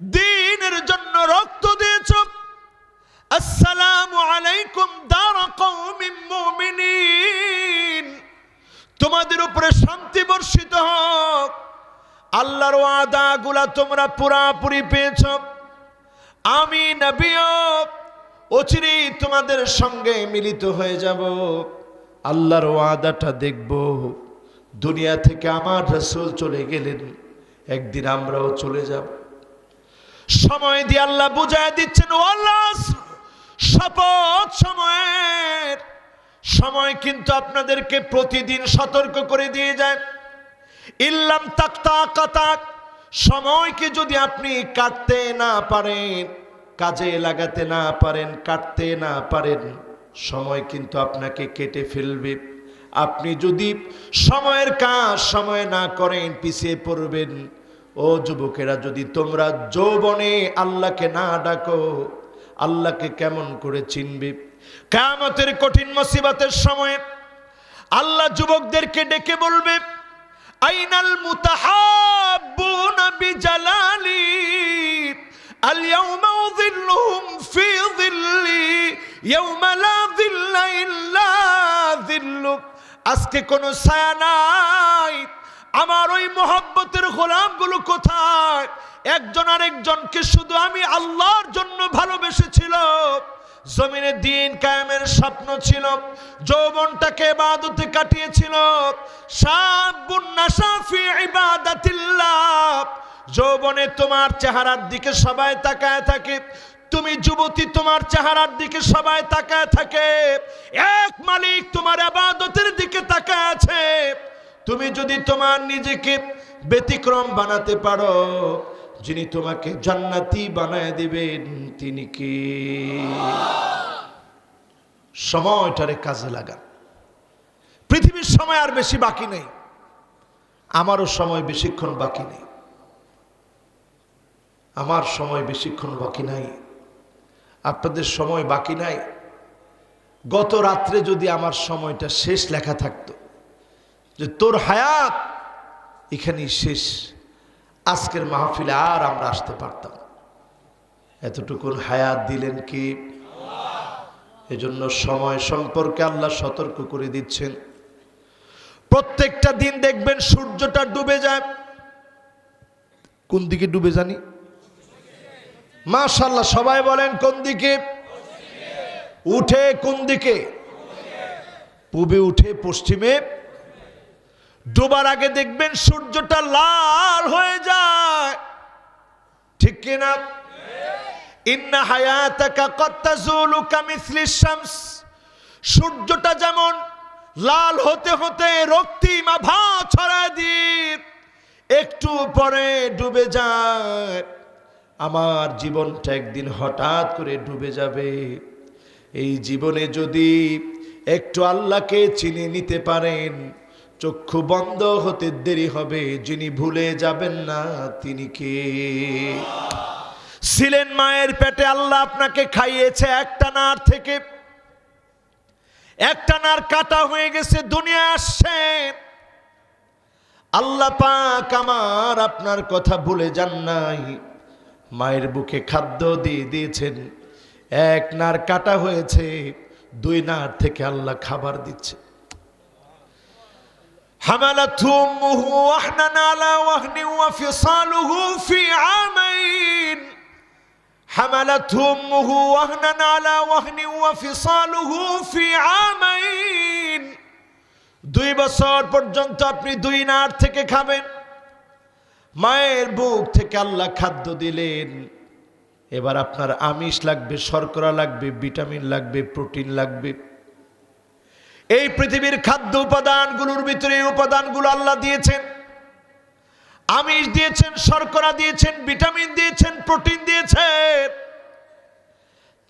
দ্বীনের জন্য রক্ত দিয়েছো, আসসালামু আলাইকুম দার কওমিন মুমিনিন, তোমাদের উপরে শান্তি বর্ষিত হোক। আল্লাহর ওয়াদাগুলা তোমরা পুরাপুরি পেয়েছো। আমি নবীও অচিরেই তোমাদের সঙ্গে মিলিত হয়ে যাব। আল্লাহর ওয়াদাটা দেখব। দুনিয়া থেকে আমার রাসূল চলে গেলেন, একদিন আমরাও চলে যাব। সময় দিয়ে আল্লাহ বুঝায় দিচ্ছেন, আল্লাহ শপথ সময়ের। সময় কিন্তু আপনাদেরকে প্রতিদিন সতর্ক করে দিয়ে যায়। ইল্লাম তাকতা কাতাক, সময়কে যদি আপনি কাটতে না পারেন, কাজে লাগাতে না পারেন, কাটতে না পারেন, সময় কিন্তু আপনাকে কেটে ফেলবে। আপনি যদি সময়ের কাজ সময় না করেন পিছিয়ে পড়বেন। ও যুবকেরা, যদি তোমরা যৌবনে আল্লাহকে না ডাকো, আল্লাহকে কেমন করে চিনবে? কিয়ামতের কঠিন মুসিবতের সময় আল্লাহ যুবকদেরকে ডেকে বলবে, আইনাল মুতাহাব্বুনা বিজালালি আল ইয়াউমা উযিল্লুহুম ফি যিল্লি ইয়াউমা লা যিল্লা ইল্লা যিল্লু। আজকে কোনো ছায়া নাই, আমার ওই মোহাব্বতের গোলামগুলো কোথায়? একজন আরেকজনকে শুধু আমি আল্লাহর জন্য ভালোবেসেছিল, জমিনে দ্বীন কায়েমের স্বপ্ন ছিল, যৌবনটাকে ইবাদতে কাটিয়েছিল। শাবুন নাশা ফি ইবাদাতিল্লাহ, যৌবনে তোমার চেহারার দিকে সবাই তাকায় থাকে, তুমি যুবতী তোমার চেহারার দিকে সবাই তাকায় থাকে, এক মালিক তোমার ইবাদতের দিকে তাকায় আছে। তুমি যদি তোমার নিজেকে ব্যতিক্রম বানাতে পারো, যিনি তোমাকে জান্নাতি বানায় দিবেন তিনি কি? সময়টারে কাজে লাগান। পৃথিবীর সময় আর বেশি বাকি নেই, আমারও সময় বেশিক্ষণ বাকি নেই, আমার সময় বেশিক্ষণ বাকি নাই, আপনাদের সময় বাকি নাই। গত রাত্রে যদি আমার সময়টা শেষ লেখা থাকতো যে তোর হায়াত এখানেই শেষ, আজকের মাহফিলে আর আমরা আসতে পারতাম। এতটুকুন হায়াত দিলেন কি? এজন্য সময় সম্পর্কে আল্লাহ সতর্ক করে দিচ্ছেন। প্রত্যেকটা দিন দেখবেন সূর্যটা ডুবে যায়। কোন দিকে ডুবে জানি? মাশাআল্লাহ, সবাই বলেন কোন দিকে? উঠে কোন দিকে? পূবে উঠে পশ্চিমে। ডোবার আগে দেখবেন সূর্যটা লাল হয়ে যায়, ঠিক কিনা? ইন্না হায়াতাকা কদ তাজুলু কামিসলিশ শামস, সূর্যটা যেমন লাল হতে হতে রক্তিম আভা ছড়ায় দিয়ে একটু পরে ডুবে যায়, আমার জীবনটা একদিন হঠাৎ করে ডুবে যাবে। এই জীবনে যদি একটু আল্লাহকে চিনে নিতে পারেন, চক্ষু বন্ধ হতে দেরি হবে, যিনি ভুলে যাবেন না তিনি কে? ছিলেন মায়ের পেটে, আল্লাহ আপনাকে খাইয়েছে একটা নার থেকে, একটা নার কাটা হয়ে গেছে, দুনিয়া আসছে। আল্লাহ পাক আমার আপনার কথা ভুলে যান নাই, মায়ের বুকে খাদ্য দিয়ে দিয়েছেন, এক নার কাটা হয়েছে, দুই নার থেকে আল্লাহ খাবার দিচ্ছে। হামালাতহু উম্মুহু ওয়াহনান আলা ওয়াহনিন ওয়া ফিসালুহু ফি আমাইন, হামালাতহু উম্মুহু ওয়াহনান আলা ওয়াহনিন ওয়া ফিসালুহু ফি আমাইন। 2 বছর পর্যন্ত আপনি দুই নার থেকে খাবেন, মায়ের বুক থেকে আল্লাহ খাদ্য দিলেন। এবার আপনার আমিষ লাগবে, শর্করা লাগবে, ভিটামিন লাগবে, প্রোটিন লাগবে। এই পৃথিবীর খাদ্য উপাদানগুলোর ভিতরে এই উপাদানগুলো আল্লাহ দিয়েছেন। আমিষ দিয়েছেন, শর্করা দিয়েছেন, ভিটামিন দিয়েছেন, প্রোটিন দিয়েছেন।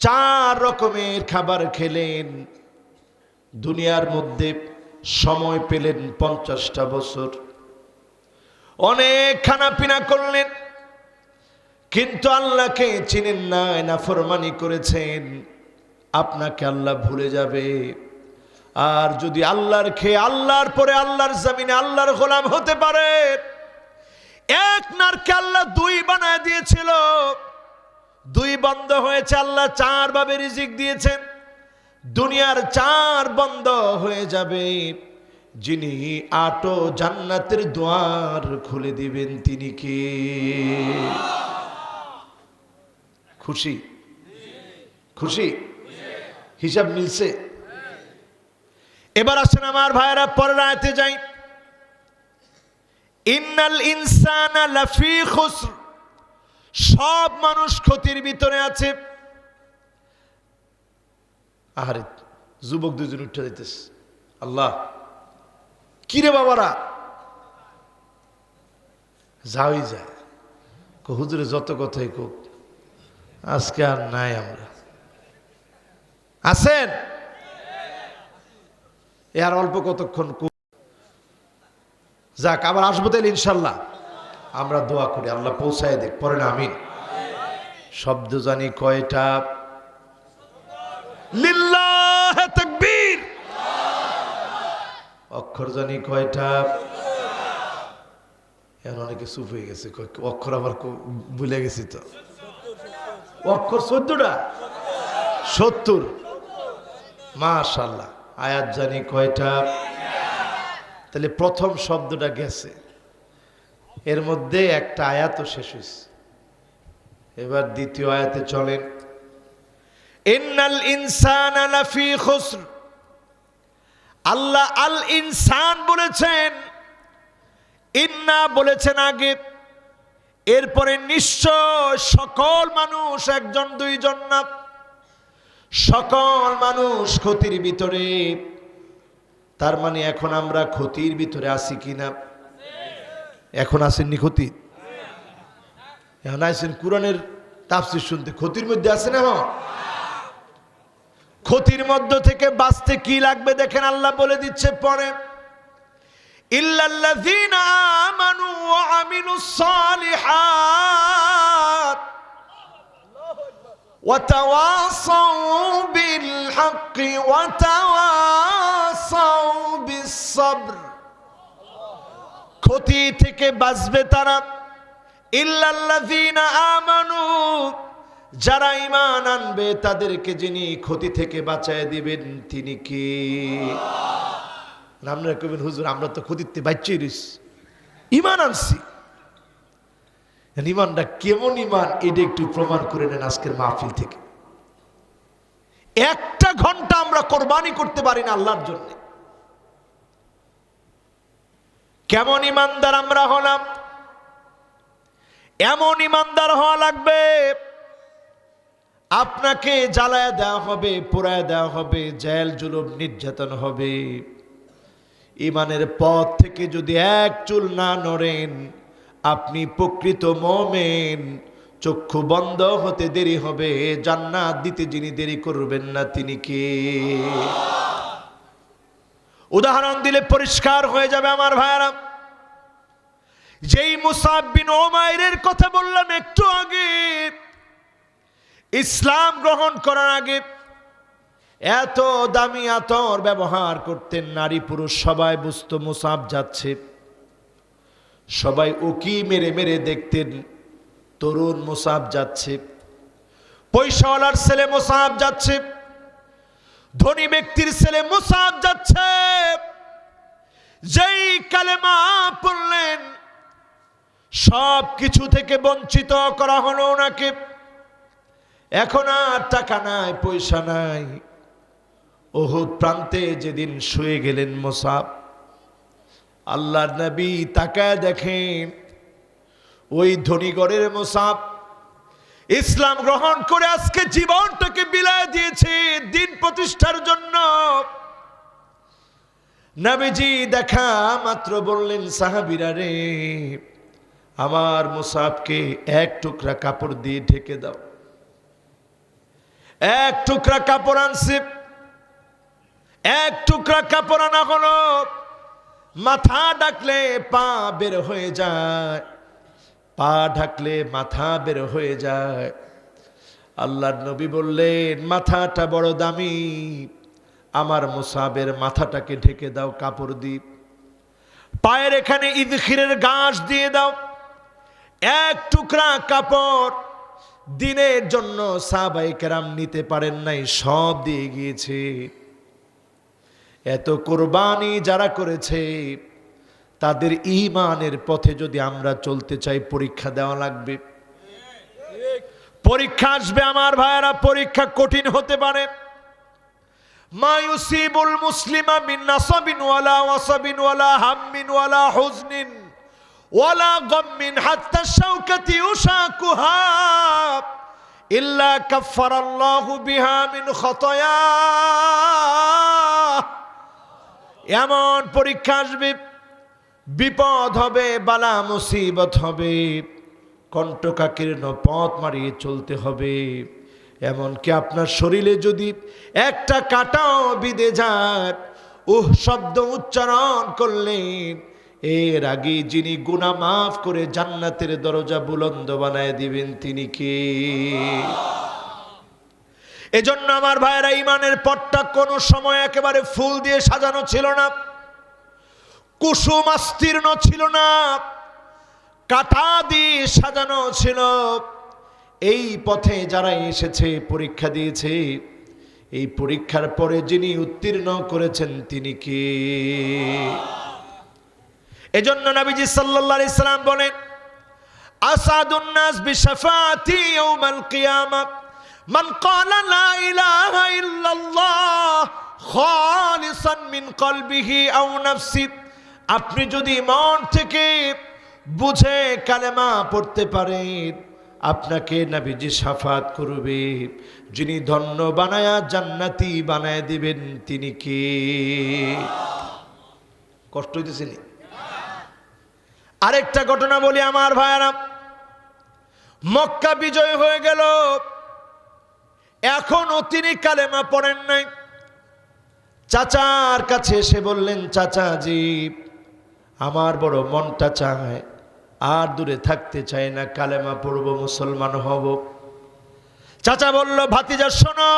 4 রকমের খাবার খেলেন, দুনিয়ার মধ্যে সময় পেলেন 50টা বছর, অনেক খানাপিনা করলেন, কিন্তু আল্লাহকে চিনেন না, নাফরমানি করেছেন। আপনাকে আল্লাহ ভুলে যাবে। আর যদি আল্লাহর খেয়ে আল্লাহর পরে আল্লাহর জমিনে আল্লাহর গোলাম হতে পারে, এক নারকে আল্লাহ 2 বানায় দিয়েছিল, 2 বন্ধ হয়েছে, আল্লাহ 4 ভাবে রিজিক দিয়েছেন। দুনিয়ার 4 বন্ধ হয়ে যাবে, যিনি 8 জান্নাতের দুয়ার খুলে দিবেন তিনি কে? খুশি? খুশি? হিসাব মিলছে? এবার আসেন আমার ভাইরা, পরের আয়াতে যাই। ইন্নাল ইনসানা লাফি খুসর, সব মানুষ ক্ষতির ভিতরে আছে। আরে যুবক 2 জন উঠে যাইতেছে, আল্লাহ কিরে বাবারা, যাওই যায়। হুজুরে যত কথাই কোক, আজকে আর নাই। আমরা আছেন? আর অল্প কতক্ষণ যাক, আবার আসবো তাইলে ইনশাল্লাহ। আমরা দোয়া করি আল্লাহ পৌঁছায় দেখ, পরে না আমিন। শব্দ জানি কয়টা? লিল্লাহ তাকবীর। অক্ষর জানি কয়টা? এখন অনেকে চুপ হয়ে গেছে, অক্ষর আবার ভুলে গেছি তো। অক্ষর 14টা? 70। মাশাআল্লাহ। আয়াত জানি কয়টা? তাহলে প্রথম শব্দটা গেছে, এর মধ্যে একটা আয়াতও শেষ হয়েছে। এবার দ্বিতীয় আয়াতে চলেন। ইন্নাল ইনসানা লাফি খুসর, আল্লাহ আল ইনসান বলেছেন, ইন্না বলেছেন আগে, এরপরে নিশ্চয় সকল মানুষ, একজন দুইজন না, সকল মানুষ ক্ষতির ভিতরে। তার মানে এখন আমরা ক্ষতির ভিতরে আছি কিনা? এখন আসেননি ক্ষতি? এখন আছেন কোরআনের তাফসীর শুনতে, ক্ষতির মধ্যে আছেন। এখন ক্ষতির মধ্য থেকে বাঁচতে কি লাগবে দেখেন, আল্লাহ বলে দিচ্ছে পরে, ইল্লাল্লাযীনা আমানু ওয়া আমিলুস সালিহাত ওয়া তাওয়াসাউ বিল হাক্কি ওয়া তাওয়াসাউ বিস সাবর। ক্ষতি থেকে বাঁচবে তারা, ইল্লাল্লাযীনা আমানু, যারা ঈমান আনবে তাদেরকে যিনি ক্ষতি থেকে বাঁচায় দিবেন তিনি কি? আপনারা কবেন হুজুর আমরা তো ক্ষতিতে বাঁচিয়ে রইছি, ঈমান আনছি। ঈমানটা কেমন ঈমান এটা একটু প্রমাণ করে নেন আজকের মাহফিল থেকে। একটা ঘন্টা আমরা কোরবানি করতে পারি না আল্লাহর জন্য। কেমন ঈমানদার আমরা হলাম? এমন ঈমানদার হওয়া লাগবে, আপনাকে জ্বালায় দেওয়া হবে, পোড়ায় দেওয়া হবে, জেল জুলুম নির্যাতন হবে, ঈমানের পথ থেকে যদি এক চুল না নড়েন আপনি প্রকৃত মুমিন। চক্ষু বন্ধ হতে দেরি হবে, জান্নাত দিতে যিনি দেরি করবেন না তিনি কে? উদাহরণ দিলে পরিষ্কার হয়ে যাবে আমার ভাইরা। যেই মুসাব বিন উমাইরের কথা বললাম একটু আগে, ইসলাম গ্রহণ করার আগে এত দামি আতর ব্যবহার করতেন, নারী পুরুষ সবাই বুঝতো মুসাব যাচ্ছে, সবাই উকি মেরে মেরে দেখতেন তরুণ মুসাব যাচ্ছে, পয়সাওয়ালার ছেলে মুসাব যাচ্ছে, ধনী ব্যক্তির ছেলে মুসাব যাচ্ছে। যেই কালেমা পড়লেন সব কিছু থেকে বঞ্চিত করা হলো ওনাকে। এখন আর টাকা নাই, পয়সা নাই। উহুদ প্রান্তে যেদিন শুয়ে গেলেন মুসাব, আল্লাহর নবী তাকায় দেখেন ওই ধনীগড়ের মুসাব ইসলাম গ্রহণ করে আজকে জীবনটাকে বিলায় দিয়েছে দিন প্রতিষ্ঠার জন্য। নবীজি দেখা মাত্র বললেন, সাহাবীরা রে, আমার মুসাবকে এক টুকরা কাপড় দিয়ে ঢেকে দাও। এক টুকরা কাপড় আনছে, এক টুকরা কাপড় আনা হলো। মাথা ঢাকলে পা বের হয়ে যায়, পা ঢাকলে মাথা বের হয়ে যায়। আল্লাহর নবী বললেন, মাথাটা বড় দামি, আমার মুসাবের মাথাটাকে ঢেকে দাও কাপড় দিয়ে। পায়ের এখানে ইদখিরের গাছ দিয়ে দাও। এক টুকরা কাপড় দিনের জন্য সাহাবায়ে কেরাম নিতে পারেন নাই, সব দিয়ে গিয়েছে। এত কোরবানি যারা করেছে তাদের ঈমানের পথে যদি আমরা চলতে চাই পরীক্ষা দেওয়া লাগবে। পরীক্ষা আসবে আমার ভাইয়েরা, পরীক্ষা কঠিন হতে পারে। মা ইউসিবুল মুসলিমা মিন নাসাবিন ওয়ালা ওয়াসাবিন ওয়ালা হাম্মিন ওয়ালা হুজনিন ওয়ালা গাম্মিন হাত্তা শাওকাতি ইউশাকুহা ইল্লা কাফফারাল্লাহু বিহা মিন খাতায়া। এমন পরীক্ষা আসবে, বিপদ হবে, বালা মুসিবত হবে, কণ্টকাকীর্ণ পথ মারিয়ে চলতে হবে। এমনকি আপনার শরীরে যদি একটা কাঁটাও বিঁধে যায়, শব্দ উচ্চারণ করলেন, এর আগে যিনি গুনাহ মাফ করে জান্নাতের দরজা বুলন্দ বানায় দিবেন তিনি কে? এজন্য আমার ভাইয়েরা, ঈমানের পথটা কোনো সময় একেবারে ফুল দিয়ে সাজানো ছিল না, কুসুম আস্তীর্ণ ছিল না, কাঁটা দিয়ে সাজানো ছিল। এই পথে যারা এসেছে, পরীক্ষা দিয়েছে, এই পরীক্ষার পরে যিনি উত্তীর্ণ করেছেন তিনি কে? এজন্য নবীজি সাল্লাল্লাহু আলাইহি সাল্লাম বলেন, আসাদুন নাস বিশাফাতি ইয়াউমাল কিয়ামাহ মান ক্বালা লা ইলাহা ইল্লাল্লাহ খালিসান মিন কলবিহি আও নাফসি। আপনি যদি মন থেকে বুঝে কালেমা পড়তে পারেন, আপনাকে নবীজি শাফাত করবে। যিনি ধন্য বানায়া জান্নাতি বানায় দিবেন তিনি কে? কষ্ট হইতেছে নি? আরেকটা ঘটনা বলি আমার ভাইরা, মক্কা বিজয় হয়ে গেল, এখনো তিনি কালেমা পড়েন নাই। চাচার কাছে এসে বললেন, চাচাজি আমার বড় মনটা চায়, আর দূরে থাকতে চাই না, কালেমা পড়ব, মুসলমান হব। চাচা বলল, ভাতিজা শোনো,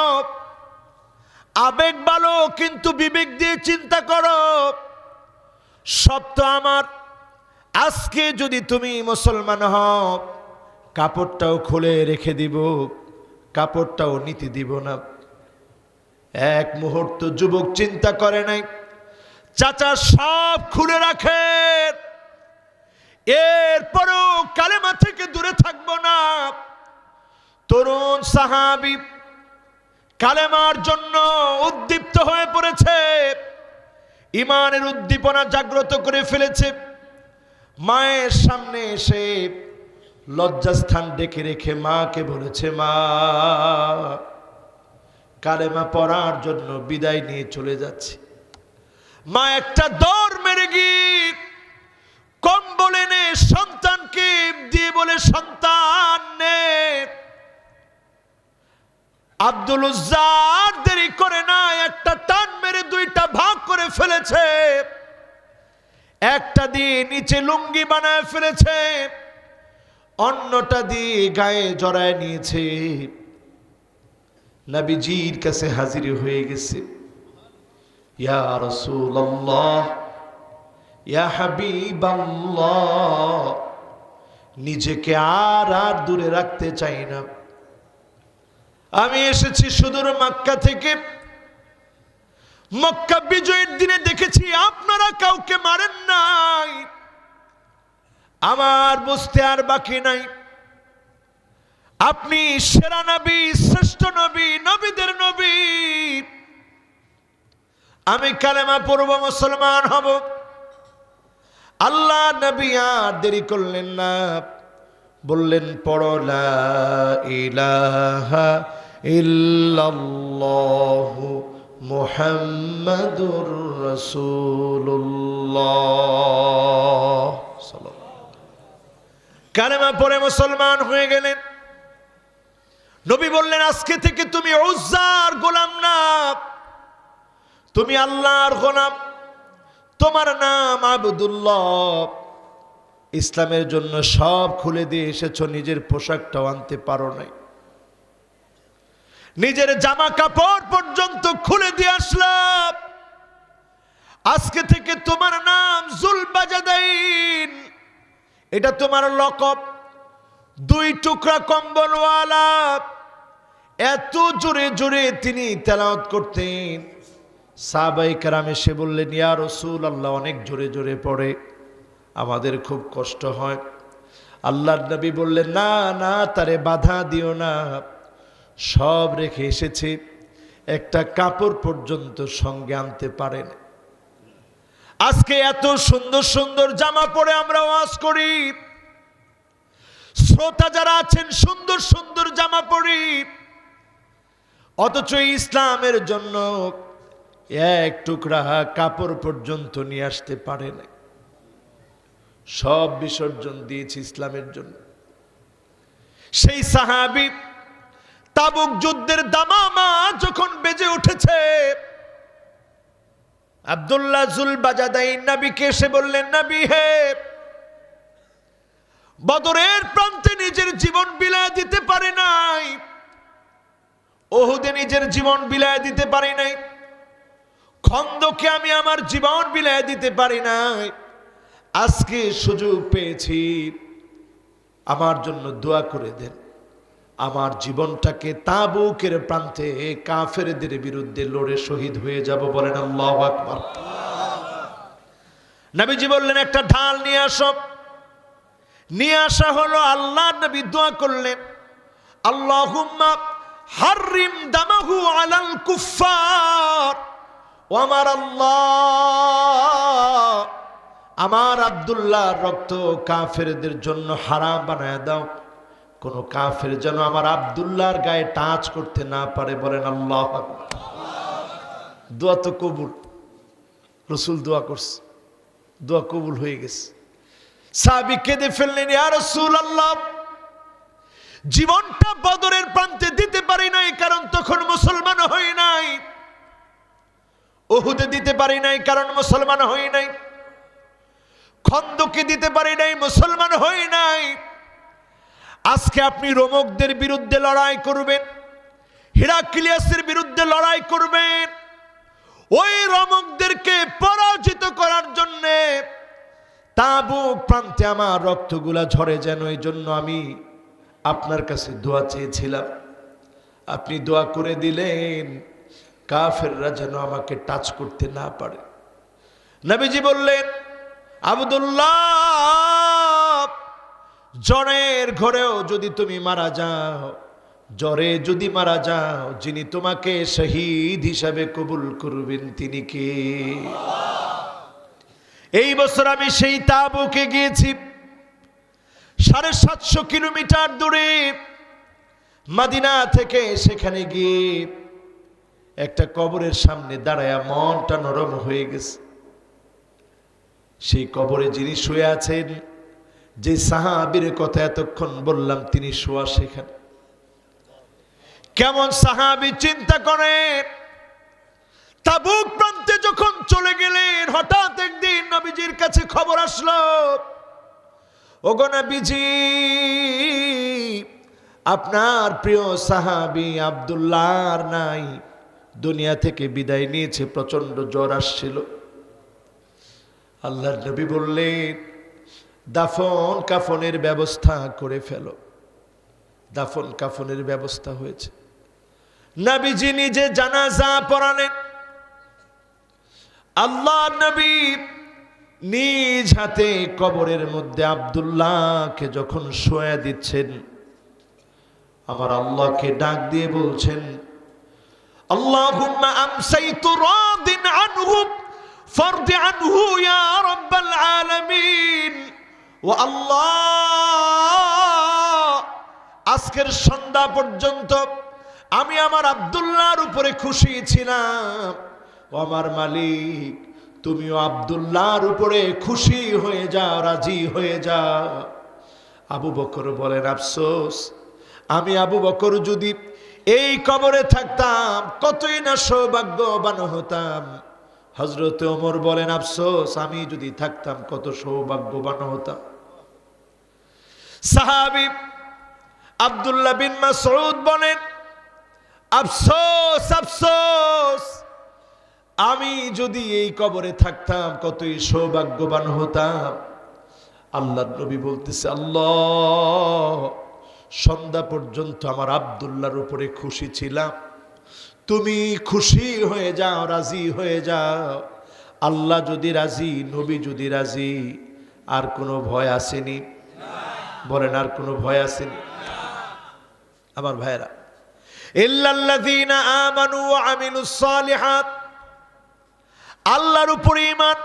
আবেগ ভালো কিন্তু বিবেক দিয়ে চিন্তা করো। সব তো আমার, আজকে যদি তুমি মুসলমান হও, কাপড়টাও খুলে রেখে দিব, কাপড়টাও নিতে দিব না। এক মুহূর্ত যুবক চিন্তা করে নাই, চাচা সব খুলে রাখে, এরপরও কালেমা থেকে দূরে থাকবো না। তরুণ সাহাবী কালেমার জন্য উদ্দীপ্ত হয়ে পড়েছে, ইমানের উদ্দীপনা জাগ্রত করে ফেলেছে। মায়ের সামনে এসে লজ্জাস্থান ডেকে রেখে মাকে বলেছে, মা কালেমা পড়ার জন্য বিদায় নিয়ে চলে যাচ্ছে। মা একটা দৌড় মেরে গিয়ে কম্বল এনে সন্তানকে দিয়ে বলে, সন্তান নে। আব্দুল উজ্জার দেরি করে না, একটা টান মেরে দুইটা ভাগ করে ফেলেছে, একটা দিয়ে নিচে লুঙ্গি বানায় ফেলেছে, অন্যটা দিয়ে গায়ে জড়ায় নিয়েছে। নবীজির কাছে হাজির হয়ে গেছে, ইয়া রাসূলুল্লাহ, ইয়া হাবিবাল্লাহ, নিজেকে আর দূরে রাখতে চাই না। আমি এসেছি সুদূর মক্কা থেকে, মক্কা বিজয়ের দিনে দেখেছি আপনারা কাউকে মারেন নাই, আমার বুঝতে আর বাকি নাই, আপনি সেরা নবী, শ্রেষ্ঠ নবী, নবীদের নবী। আমি কালেমা পড়ব, মুসলমান হব। আল্লাহ নবী আর দেরি করলেন না, বললেন, পড়ো লা ইলাহা ইল্লাল্লাহু মুহাম্মাদুর রাসূলুল্লাহ। কালেমা পড়ে মুসলমান হয়ে গেলেন। নবী বললেন, আজকে থেকে তুমি উজ্জার গোলাম না, তুমি আল্লাহর গোলাম, তোমার নাম আব্দুল্লাহ। ইসলামের জন্য সব খুলে দিয়ে এসেছো, নিজের পোশাকটাও আনতে পারো নাই, নিজের জামা কাপড় পর্যন্ত খুলে দিয়ে আসলাম। আজকে থেকে তোমার নাম জুলবাজাদাইন, এটা তোমার লকব। দুই টুকরা কম্বলওয়ালা। এত জোরে জোরে তিনি তেলাওয়াত করতেন, সাহাবায়ে কেরাম এসে বললেন, ইয়া রাসূলুল্লাহ, অনেক জোরে জোরে পড়ে, আমাদের খুব কষ্ট হয়। আল্লাহর নবী বললেন, না না, তারে বাধা দিও না, সব রেখে এসেছে, একটা কাপড় পর্যন্ত সঙ্গে আনতে পারেন। আজকে এত সুন্দর সুন্দর জামা পরে আমরা ওয়াজ করি, শ্রোতা যারা আছেন সুন্দর সুন্দর জামা পরি, অথচ ইসলামের জন্য এক টুকরা কাপড় পর্যন্ত নিয়ে আসতে পারে না। সব বিসর্জন দিয়েছে ইসলামের জন্য। সেই সাহাবী তাবুক যুদ্ধের দামামা যখন বেজে উঠেছে, আব্দুল্লাহ জুলবাজাদাইন নবীকে এসে বললেন, নবী হে, বদরের প্রান্তে নিজের জীবন বিলায় দিতে পারে নাই, উহুদে নিজের জীবন বিলায় দিতে পারি নাই, খন্দকে আমি আমার জীবন বিলায় দিতে পারি নাই, আজকে সুযোগ পেয়েছি, আমার জন্য দোয়া করে দেন, আমার জীবনটাকে তাবুকের প্রান্তে কাফেরদের বিরুদ্ধে লড়ে শহীদ হয়ে যাব। বলেন আল্লাহু আকবার। নবীজি বললেন একটা ঢাল নিয়ে আসো। নিয়ে আসা হলো। আল্লাহ নবী দোয়া করলেন, আল্লাহুম্মা হাররিম দামাহু আলাল কুফফার। ও আমার আল্লাহ, আমার আব্দুল্লাহর রক্ত কাফেরদের জন্য হারাম বানায় দাও। কোন কাফের যেন আমার আব্দুল্লাহর গায়ে টাচ করতে না পারে। বলেন আল্লাহু আকবার। দোয়া তো কবুল, রাসূল দোয়া করছে, দোয়া কবুল হয়ে গেছে। সাহাবী কেঁদে ফেললেন, ইয়া রাসূলুল্লাহ, জীবনটা বদরের প্রান্তে দিতে পারি নাই, কারণ তখন মুসলমান হই নাই। উহুদে দিতে পারি নাই, কারণ মুসলমান হই নাই। খন্দকে দিতে পারি নাই, মুসলমান হই নাই। আজকে আপনি রোমকদের বিরুদ্ধে লড়াই করবেন, হিরাক্লিয়াসের বিরুদ্ধে লড়াই করবেন। ওই রোমকদেরকে পরাজিত করার জন্য তাবুক প্রান্তে আমার রক্তগুলা ঝরে যেন, এই জন্য আমি আপনার কাছে দোয়া চেয়েছিলাম। আপনি দোয়া করে দিলেন কাফেররা যেন আমাকে টাচ করতে না পারে। নবীজি বললেন, আব্দুল্লাহ, জ্বরের ঘরেও যদি তুমি মারা যাও, জ্বরে যদি মারা যাও, যিনি তোমাকে শহীদ হিসাবে কবুল করবেন তিনি কে? এই বছর আমি সেই তাবুকে গিয়েছি। 750 কিলোমিটার দূরে মদিনা থেকে। সেখানে গিয়ে একটা কবরের সামনে দাঁড়ায়া মনটা নরম হয়ে গেছে। সেই কবরে যিনি শুয়ে আছেন, যে সাহাবীর কথা এতক্ষণ বললাম, তিনি শোয়া সেখানে। কেমন সাহাবী চিন্তা করেন। তাবুক প্রান্তে যখন চলে গেলেন, হঠাৎ একদিন নবীজির কাছে খবর আসলো, ওগো নবীজি, আপনার প্রিয় সাহাবী আব্দুল্লাহ আর নাই, দুনিয়া থেকে বিদায় নিয়েছে, প্রচন্ড জ্বর আসছিল। আল্লাহর নবী বললেন, দাফন কাফনের ব্যবস্থা করে ফেলো। দাফন কাফনের ব্যবস্থা হয়েছে। নবীজি নিজে জানাজা পড়ালেন। আল্লাহর নবী নিজ হাতে কবরের মধ্যে আব্দুল্লাহকে যখন শোয়া দিচ্ছেন, আমার আল্লাহকে ডাক দিয়ে বলছেন, আল্লাহুম্মা আমসাইতু রাদিন আনহু ফারদি আনহু ইয়া রাব্বাল আলামিন। ও আল্লাহ, আজকের সন্ধ্যা পর্যন্ত আমি আমার আব্দুল্লাহর উপরে খুশি ছিলাম। ও আমার মালিক, তুমিও আব্দুল্লাহর উপরে খুশি হয়ে যাও, রাজি হয়ে যাও। আবু বকর বলেন, আফসোস, আমি আবু বকর যদি এই কবরে থাকতাম কতই না সৌভাগ্যবান হতাম। হযরত ওমর বলেন, আফসোস, আমি যদি থাকতাম কত সৌভাগ্যবান হতাম। সাহাবী আব্দুল্লাহ বিন মাসউদ বলেন, আফসোস, আফসোস, আমি যদি এই কবরে থাকতাম কতই সৌভাগ্যবান হতাম। আল্লাহর নবী বলতেছে, আল্লাহ, সন্ধ্যা পর্যন্ত আমার আব্দুল্লাহর উপরে খুশি ছিলাম, তুমি খুশি হয়ে যাও, রাজি হয়ে যাও। আল্লাহ যদি রাজি, নবী যদি রাজি, আর কোনো ভয় আসেনি? বলেন, আর কোনো ভয় আসেনি? আমার ভাইরা, ইল্লাল্লাযীনা আমানু ওয়া আমিলুস সালিহাত, আল্লাহর উপরে ঈমান,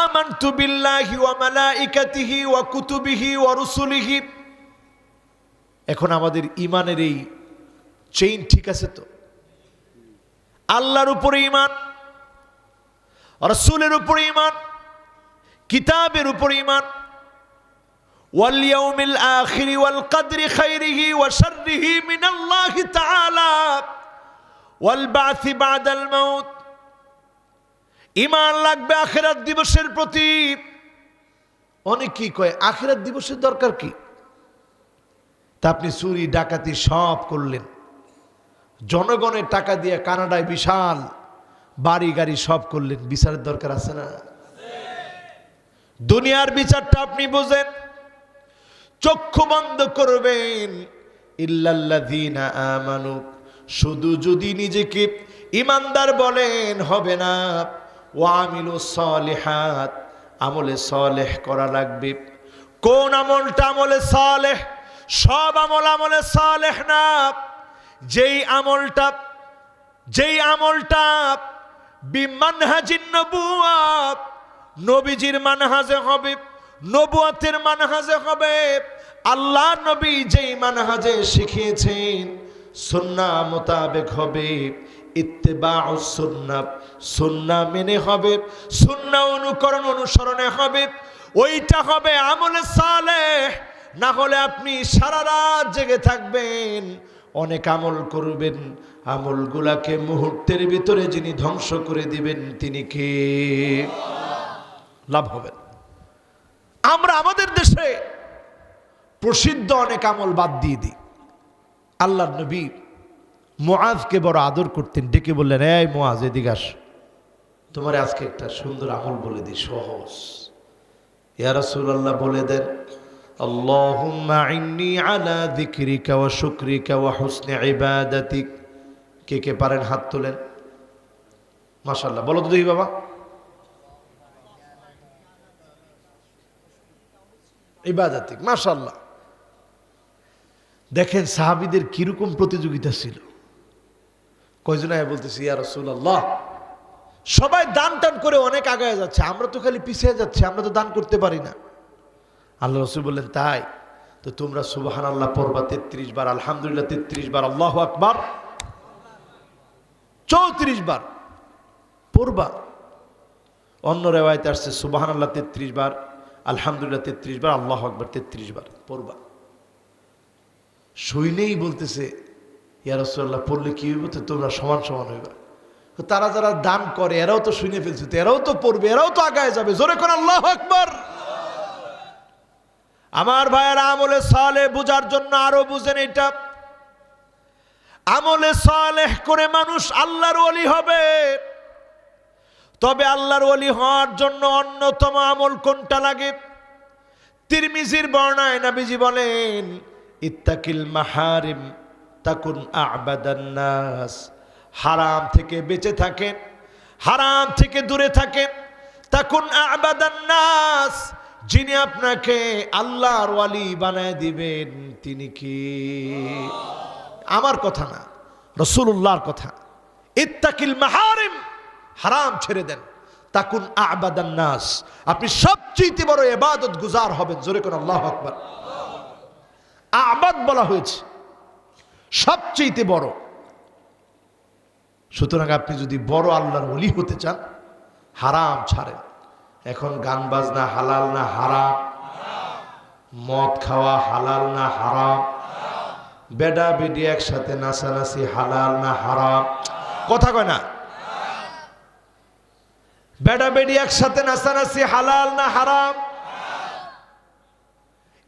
আমানতু বিল্লাহি ওয়া মালাইকাতিহি ওয়া কুতুবিহি ওয়া রুসুলিহি। এখন আমাদের ঈমানের এই চেইন ঠিক আছে তো? আল্লাহর উপরে ঈমান, রাসূলের উপরে ঈমান, কিতাবের উপরে ঈমান, ওয়াল ইয়াউমিল আখির ওয়াল কদরি খাইরিহি ওয়া শাররিহি মিনাল্লাহি তাআলা ওয়াল বা'থি বা'দাল মাউত। ঈমান লাগবে আখিরাত দিবসের প্রতি। অনেক কি কয়, আখিরাত দিবসের দরকার কি? তা আপনি চুরি ডাকাতি সব করলেন, জনগণের টাকা দিয়ে কানাডায় বিশাল বাড়ি গাড়ি সব করলেন, বিচারের দরকার আছে না? দুনিয়ার বিচারটা আপনি বোঝেন, চক্ষু বন্ধ করবেন। ইল্লাল্লাযীনা আমানু, শুধু যদি নিজেকে ইমানদার বলেন হবে না। ওয়া আমিলুস সালিহাত, আমলে সালেহ করা লাগবে। কোন আমলটা আমলে সালেহ? সব আমল আমলে সালেহ না। যেই আমলটা বিমানহাজিন নবুয়াত, নবীজির মানহাজে হবে, নবুয়াতের মানহাজে হবে। আল্লাহ নবী যেই মানহাজে শিখিয়েছেন সুন্নাহ মোতাবেক হবে, ইত্তেবাউস সুন্নাহ, সুন্নাহ মেনে হবে, সুন্নাহ অনুকরণ অনুসরণে হবে, ওইটা হবে আমলে সালেহ। না হলে আপনি সারা রাত জেগে থাকবেন, অনেক আমল করবেন, আমলগুলাকে মুহূর্তের ভিতরে যিনি ধ্বংস করে দিবেন তিনি কে? লাভ হবে। আমরা আমাদের দেশে প্রসিদ্ধ অনেক আমল বাদ দিয়ে দিই। আল্লাহর নবী মুআজকে বড় আদর করতেন, ডেকে বললেন, এই মুআজ এদিকে আস, তোমার আজকে একটা সুন্দর আমল বলে দিই, সহজ। ইয়া রাসূলুল্লাহ বলে দেন। আল্লাহুম্মা ইন্নী আলা যিকরিকা ওয়া শুকরিকা ওয়া হুসনি ইবাদাতিক। কে কে পারেন হাত তোলেন। মাশাআল্লাহ, বলো তো দেখি বাবা। ইবাদাতিক, মাশাআল্লাহ। দেখেন সাহাবীদের কিরকম প্রতিযোগিতা ছিল। কয়জন আয় বলতেছি, ইয়া রাসূলুল্লাহ, সবাই দান টান করে অনেক আগায় যাচ্ছে, আমরা তো খালি পিছিয়ে যাচ্ছি, আমরা তো দান করতে পারি না। আল্লাহ রাসূল বললেন, তাই তো তোমরা সুবহানাল্লাহ পড়বা 33 বার, আলহামদুলিল্লাহ 33 বার, আল্লাহু আকবার 34 বার পড়বা। অন্য রিওয়ায়াতে আসছে সুবহানাল্লাহ 33 বার, আলহামদুলিল্লাহ 33 বার, আল্লাহু আকবার 33 বার পড়বা। শুইলেই বলতেছে, ইয়া রাসূলুল্লাহ পড়লে কি হইব? তো তোমরা সমান সমান হইবা। তারা যারা দান করে এরাও তো শুনে ফেলছে, তো এরাও তো পড়বে, এরাও তো আগায় যাবে। জোরে কোন আল্লাহু আকবার। আমার ভাইয়েরা, আমলে সালেহ বুঝার জন্য আরো বুঝেন এটা। আমলে সালেহ করে মানুষ আল্লাহর ওলি হবে। তবে আল্লাহর ওলি হওয়ার জন্য অন্যতম আমল কোনটা লাগে? তিরমিজির বর্ণনায় নবীজি বলেন, ইত্তাকিল মাহারিম তাকুন আ'বাদান নাস। হারাম থেকে বেঁচে থাকেন, হারাম থেকে দূরে থাকেন, তাকুন আ'বাদান নাস। যিনি আপনাকে আল্লাহর ওয়ালি বানায় দিবেন তিনি কি? আমার কথা না, রাসূলুল্লাহর কথা। ইত্তাকিল মাহারিম, হারাম ছেড়ে দেন, তাকুন আ'বাদান নাস, আপনি সবচেয়ে বড় ইবাদত গুজার হবেন। জোরে কোন আল্লাহু আকবার। আ'বাদ বলা হয়েছে, সবচেয়ে বড়। সুতরাং আপনি যদি বড় আল্লাহর ওলি হতে চান, হারাম ছাড়েন। এখন গান বাজনা হালাল না হারাম? মদ খাওয়া হালাল না হারাম? বেডা বেডি একসাথে নাচানাচি হালাল না হারাম? কথা কয় না? বেডা বেডি একসাথে নাচানাচি হালাল না হারাম?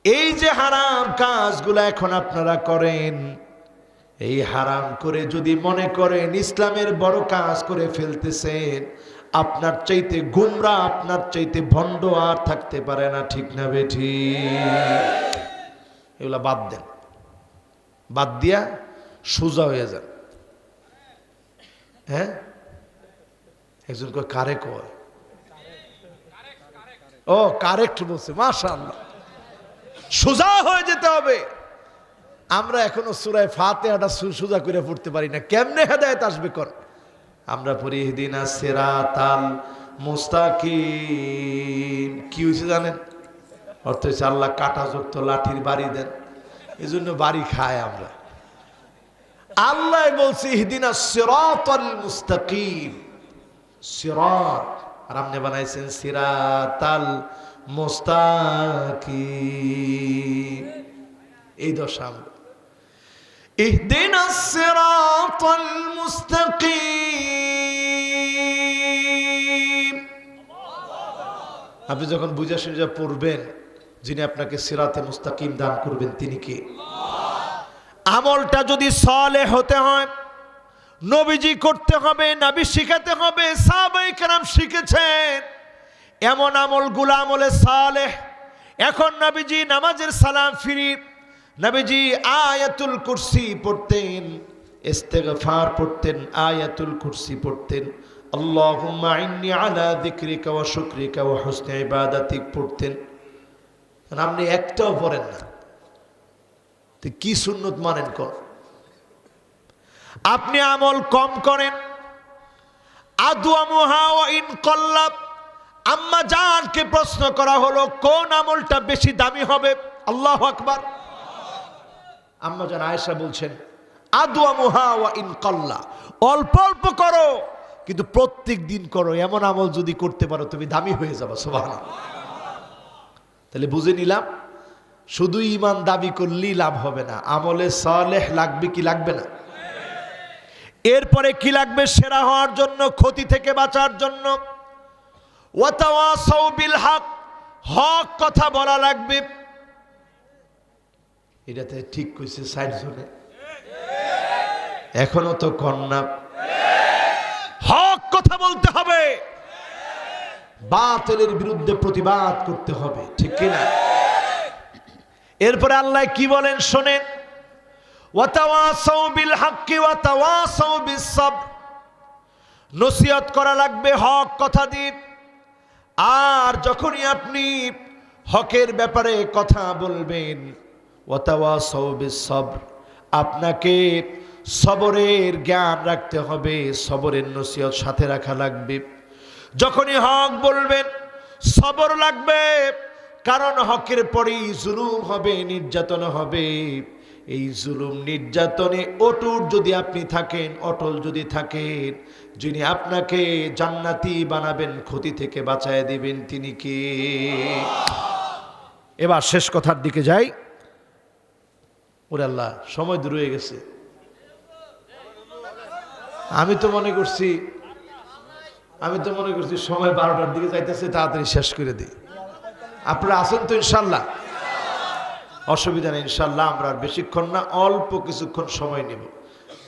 এই যে হারাম কাজগুলো এখন আপনারা করেন, এই হারাম করে যদি মনে করেন ইসলামের বড় কাজ করে ফেলতেছেন, আপনার চাইতে গুমরা, আপনার চাইতে ভণ্ড আর থাকতে পারে না। ঠিক না বেঠি? এগুলা বাদ দেন, বাদ দিয়া সোজা হয়ে যান। হ্যাঁ, একজন কয় কারে কয়? ও কারেক্ট বলছে, মাশাআল্লাহ। সোজা হয়ে যেতে হবে। আমরা এখনো সূরা ফাতিহাটা সোজা করে পড়তে পারি না। কেমনে হেদায়েত আসবে? কর আমরা পড়ি ইহদিনাস সিরাতাল মুস্তাকিম। কি হয়েছে জানেন? অর্থ হচ্ছে আল্লাহ কাটা যুক্ত লাঠির বাড়ি দেন, এই জন্য বাড়ি খায় আমরা। আল্লাহ বলছে ইহদিনাস সিরাতাল মুস্তাকিম, সিরাত, আর আপনি বানাইছেন সিরাতাল মুস্তাকিম। এই দশা আমরা। ইহদিনাস সিরাতাল মুস্তাকিম। আপনি যখন বুঝা শুনে পড়বেন, যিনি আপনাকে সিরাতে মুস্তাকিম দান করবেন তিনি কে? আমলটা যদি সালেহ হতে হয়, নবীজি করতে হবে, নবী শিখাতে হবে, সাহাবায়ে কেরাম শিখেছেন। এমন আমলগুলো আমলে সালেহ। এখন নবীজি নামাজের সালাম ফিরি, নবীজি আয়াতুল কুরসি পড়তেন, ইস্তেগফার পড়তেন, আয়াতুল কুরসি পড়তেন, আল্লাহুম্মা ইন্নী আলা যিকরিকা ওয়া শুকরিকা ওয়া হুসনি ইবাদাতিক পড়তেন। আপনি একটাও পড়েন না, তো কি সুন্নত মানেন কোন? আপনি আমল কম করেন। আদওয়ামুহা ওয়া ইন কল্লাব, আম্মা জানকে প্রশ্ন করা হলো কোন আমলটা বেশি দামি হবে? আল্লাহু আকবার। আম্মা জান আয়েশা বলছেন আদওয়ামুহা ওয়া ইন কল্লা, অল্প অল্প করো কিন্তু প্রত্যেক দিন করো, এমন আমল যদি করতে পারো তুমি দামি হয়ে যাবে। সুবহানাল্লাহ। তাহলে বুঝে নিলাম শুধু ঈমান দাবি করলেই লাভ হবে না, আমলে সালেহ লাগবে কি লাগবে না? এরপরে কি লাগবে? সেরা হওয়ার জন্য, ক্ষতি থেকে বাঁচার জন্য ওয়াতাওয়াসাউ বিল হক, হক কথা বলা লাগবে। এটাতে ঠিক কইছে সাইড জনে, এখনো তো কন্যা। হক কথা বলতে হবে, বাতিলের বিরুদ্ধে প্রতিবাদ করতে হবে, ঠিক কি না? এরপরে আল্লাহ কি বলেন শোনেন, ওয়াতাওয়াসাউ বিল হক্কি ওয়াতাওয়াসাউ বিস সাবর, নসিহত করা লাগবে হক কথা দিয়ে। আর যখনই আপনি হকের ব্যাপারে কথা বলবেন, ওয়াতাওয়াসাউ বিস সাবর, আপনাকে সবরের জ্ঞান রাখতে হবে, সবরের নসিহত সাথে রাখা লাগবে। যখনই হক বলবেন সবর লাগবে, কারণ হকের পরেই জুলুম হবে, নির্যাতন হবে। এই জুলুম নির্যাতনে অটুট যদি আপনি থাকেন, অটল যদি থাকেন, যিনি আপনাকে জান্নাতি বানাবেন, ক্ষতি থেকে বাঁচায় দিবেন, তিনি কে? এবার শেষ কথার দিকে যাই। ওরে আল্লাহ, সময় দূর হয়ে গেছে। আমি তো মনে করছি সময় 12টার দিকে যাইতেছে, তাড়াতাড়ি শেষ করে দিই। আপনারা আছেন তো ইনশাল্লাহ? অসুবিধা নেই ইনশাল্লাহ। আমরা আর বেশিক্ষণ না, অল্প কিছুক্ষণ সময় নেব,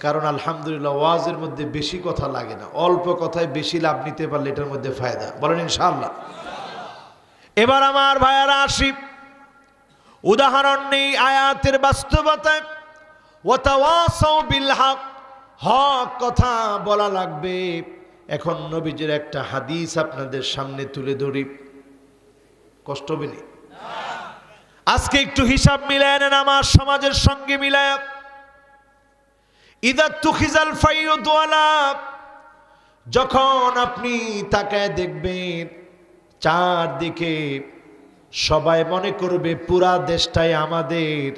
কারণ আলহামদুলিল্লাহ ওয়াজের মধ্যে বেশি কথা লাগে না, অল্প কথায় বেশি লাভ নিতে পারলে এটার মধ্যে ফায়দা। বলেন ইনশাল্লাহ। এবার আমার ভাইয়ারা আসি, উদাহরণ নেই আয়াতের বাস্তবতায়। ওয়াতাওয়াসাউ বিল হক, হক কথা বলা লাগবে। এখন নবীজির একটা হাদিস আপনাদের সামনে তুলে ধরি, কষ্ট হবে না? আজকে একটু হিসাব মিলায় নেন আমার সমাজের সঙ্গে মিলায়। ইদা তুখিজাল ফাইয়ুদ ওয়ালা, যখন আপনি তাকায় দেখবেন চারদিকে সবাই মনে করবে পুরা দেশটাই আমাদের,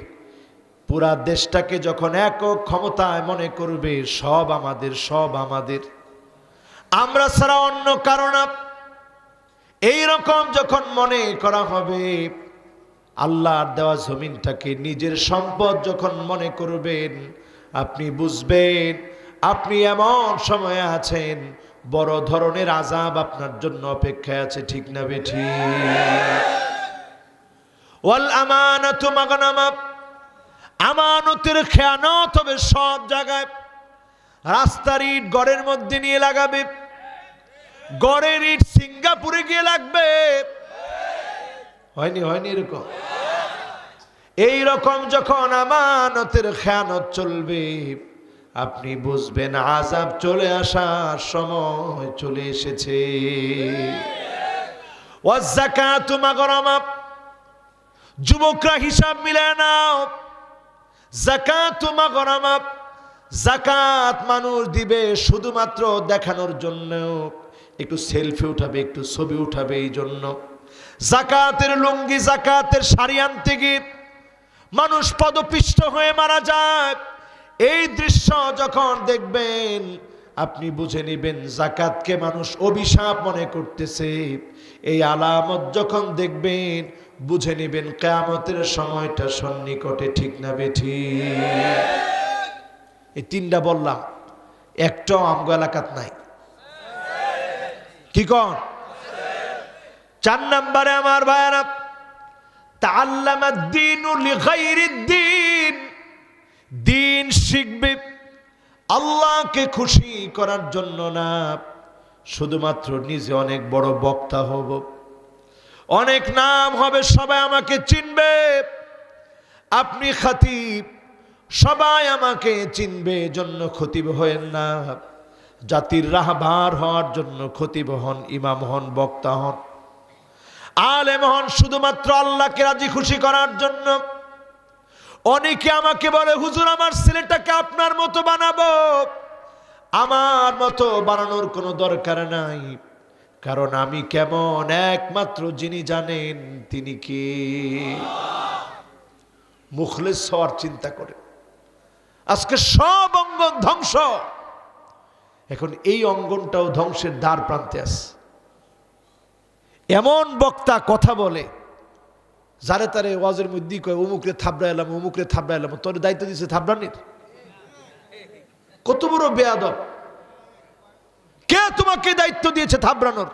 পুরা দেশটাকে যখন একক ক্ষমতায় মনে করবে সব আমাদের, সব আমাদের, আমরা ছাড়া অন্য কারণ। এইরকম যখন মনে করা হবে, আল্লাহর দেওয়া জমিনটাকে নিজের সম্পদ যখন মনে করবেন, আপনি বুঝবেন আপনি এমন সময়ে আছেন বড় ধরনের আযাব আপনার জন্য অপেক্ষায় আছে, ঠিক না বেঠি? ওয়াল আমানাতু মাগনামা, আমানতের খেয়ানত হবে সব জায়গায়। রাস্তার ইট গড়ের মধ্যে নিয়ে লাগাবে, গড়ের ইট সিঙ্গাপুরে গিয়ে লাগবে, হয়নি এরকম? এইরকম যখন আমানতের খেয়ানত চলবে, আপনি বুঝবেন আযাব চলে আসার সময় চলে এসেছে। ওয়াজ যাকাতু মাগরামা, যুবকরা হিসাব মিলায় নাও। যাকাতু মাগরামা, যাকাত মানুষ দিবে শুধুমাত্র দেখানোর জন্য, একটু সেলফি উঠাবে, একটু ছবি উঠাবে, এই জন্য। যাকাতের লুঙ্গি, যাকাতের শাড়ি আনতে গিয়ে মানুষ পদপিষ্ট হয়ে মারা যায়। এই দৃশ্য যখন দেখবেন, আপনি বুঝে নেবেন যাকাতকে মানুষ অভিশাপ মনে করতেছে। এই আলামত যখন দেখবেন, বুঝে নেবেন কিয়ামতের সময়টা সন্নিকটে, ঠিক না বেঠিক? এই তিনটা বললাম, একটাও আমগো এলাকাত নাই, কি কন? 4 নম্বরে আমার ভাইয়েরা, তাআল্লামাদ দীনু লিগাইরিদ্দীন, দিন শিখবে আল্লাহকে খুশি করার জন্য না, শুধুমাত্র নিজে অনেক বড় বক্তা হব, অনেক নাম হবে, সবাই আমাকে চিনবে, আপনি খতিব, সবাই আমাকে চিনবে, জন্য খতিব হয়েন না। জাতির রাহবার হওয়ার জন্য খতিব হন, ইমাম হন, বক্তা হন, আলেম হন, শুধুমাত্র আল্লাহকে রাজি খুশি করার জন্য। অনেকে আমাকে বলে, হুজুর আমার ছেলেটাকে আপনার মতো বানাবো। আমার মতো বানানোর কোনো দরকার নাই, কারণ আমি কেমন একমাত্র যিনি জানেন তিনি কে। মুখলেস হওয়ার চিন্তা করে আজকে সব অঙ্গন ধ্বংস। এখন এই অঙ্গনটাও ধ্বংসের দ্বার প্রান্তে আছে। এমন বক্তা কথা বলে যারে তারে ওয়াজের মধ্যে কয় অমুকরে থাবড়া এলাম, অমুকরে থাবড়া এলাম। তোর দায়িত্ব দিচ্ছে থাবড়ানির? কত বড় বেয়াদব! কে তোমাকে দায়িত্ব দিয়েছে থাবড়ানোর?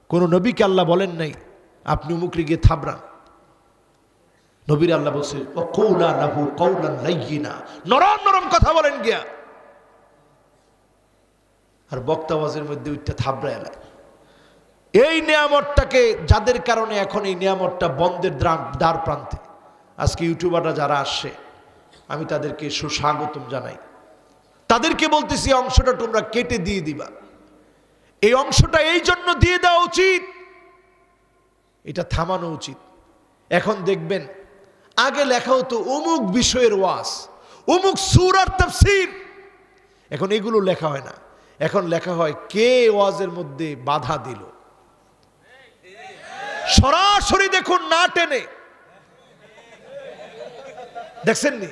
কোন নবীকে আল্লাহ বলেন নাই আপনি অমুকরে গিয়ে থাবড়ান। নবীর আল্লাহ বলছে ওয়াকুলা লাহু কাওলান লাইয়িনা, নরম নরম কথা বলেন গিয়া। আর বক্তা ওয়াজের মধ্যে উঠতে থাবড়া এলাম। এই নিয়ামতটাকে, যাদের কারণে এখন এই নিয়ামতটা বন্ধের দ্বার প্রান্তে, আজকে ইউটিউবাররা যারা আসছে আমি তাদেরকে সুস্বাগতম জানাই। তাদেরকে বলতেছি অংশটা তোমরা কেটে দিয়ে দিবা। এই অংশটা এই জন্য দিয়ে দেওয়া উচিত, এটা থামানো উচিত। এখন দেখবেন আগে লেখা হতো অমুক বিষয়ের ওয়াজ, অমুক সূরার তাফসীর। এখন এগুলো লেখা হয় না, এখন লেখা হয় কে ওয়াজের মধ্যে বাধা দিল। সরাসরি দেখুন, না টেনে। দেখছেন নি?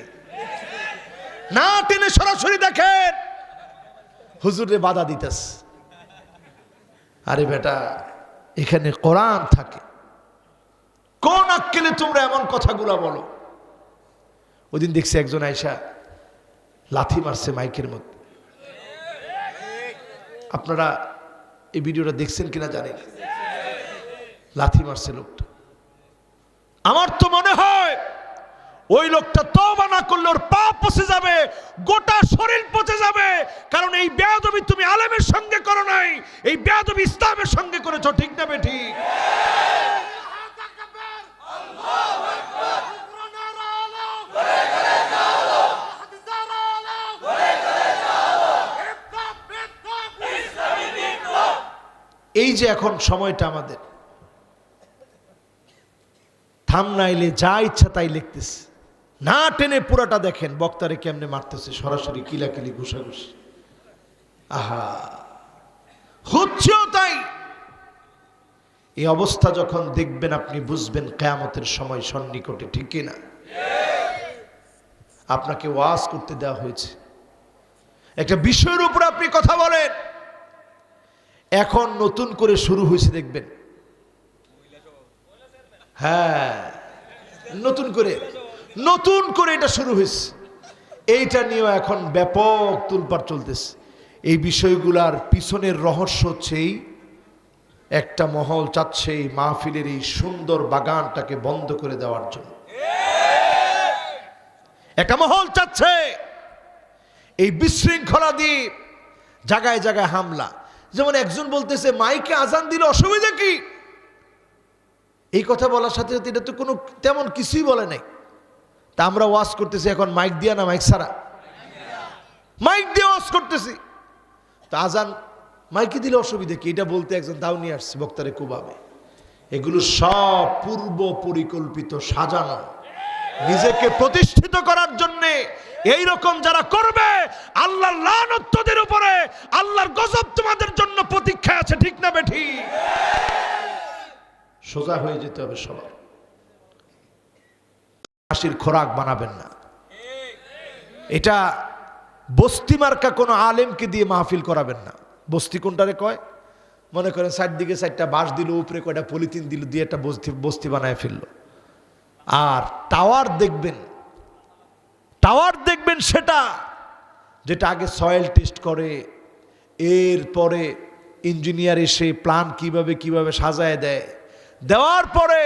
না টেনে সরাসরি দেখেন হুজুরে বাধা দিতেছে। আরে বেটা, এখানে কোরআন থাকে, কোন আক্কেলে তোমরা এমন কথাগুলা বলো? ওইদিন দেখছি একজন আয়সা লাথি মারছে মাইকের মধ্যে। আপনারা এই ভিডিওটা দেখছেন কিনা জানি না। লাথি মারছে লোকটা। আমার তো মনে হয় ওই লোকটা তওবা না করলে ওর পা পচে যাবে, গোটা শরীর পচে যাবে। কারণ এই বেয়াদবি তুমি আলেমের সঙ্গে করো নাই, এই বেয়াদবি ইসলামের সঙ্গে করেছো। ঠিক না বেঠিক? এই যে এখন সময়টা আমাদের, থামনাইলে যা ইচ্ছা তাই লিখতেছে, না টেনে পুরাটা দেখেন বক্তারে কেমনে মারতেছে, সরাসরি কিলাকিলি ঘুষাঘুষি। আহা, হচ্ছেও তাই। এই অবস্থা যখন দেখবেন আপনি বুঝবেন কিয়ামতের সময় সন্নিকটে। ঠিক কিনা? আপনাকে ওয়াজ করতে দেওয়া হয়েছে, একটা বিষয়ের উপর আপনি কথা বলেন। এখন নতুন করে শুরু হয়েছে দেখবেন, হ্যাঁ নতুন করে এটা শুরু হয়েছে। এইটা নিয়েও এখন ব্যাপক তুলপাড় চলতেছে। এই বিষয়গুলার পিছনের রহস্য হচ্ছে এই একটা মহল চাচ্ছে এই মাহফিলের এই সুন্দর বাগানটাকে বন্ধ করে দেওয়ার জন্য। একটা মহল চাচ্ছে এই বিশৃঙ্খলা দিয়ে জায়গায় জায়গায় হামলা। যেমন একজন বলতেছে মাইকে আজান দিলে অসুবিধা কি? এই কথা বলার সাথে সাথে এটা তো কোনো তেমন কিছুই বলে নাই। তা আমরা ওয়াজ করতেছি এখন মাইক দিয়া না মাইক ছাড়া? মাইক দিয়ে ওয়াজ করতেছি। তা আজান মাইকে দিলে অসুবিধা কি? এটা বলতে একজন দাও নিয়ে আসছে বক্তারে কুবাবে। এগুলো সব পূর্ব পরিকল্পিত, সাজানো, নিজেকে প্রতিষ্ঠিত করার জন্য। এই রকম যারা করবে আল্লাহর লানত তোদের উপরে, আল্লাহর গজব তোমাদের জন্য প্রতীক্ষায় আছে। ঠিক না বেঠিক? সোজা হয়ে যেতে হবে সবার। হাসির খোরাক বানাবেন না। এটা বস্তি মার্কা কোনো আলেমকে দিয়ে মাহফিল করাবেন না। বস্তি কোনটারে কয়? মনে করেন সাইড দিকে সাইডটা বাঁশ দিল, উপরে কয়টা পলিথিন দিল, দিয়ে একটা বস্তি বানায় ফেললো। আর টাওয়ার দেখবেন সেটা যেটা আগে সয়েল টেস্ট করে, এরপরে ইঞ্জিনিয়ার এসে প্ল্যান কিভাবে সাজায় দেয়, দেওয়ার পরে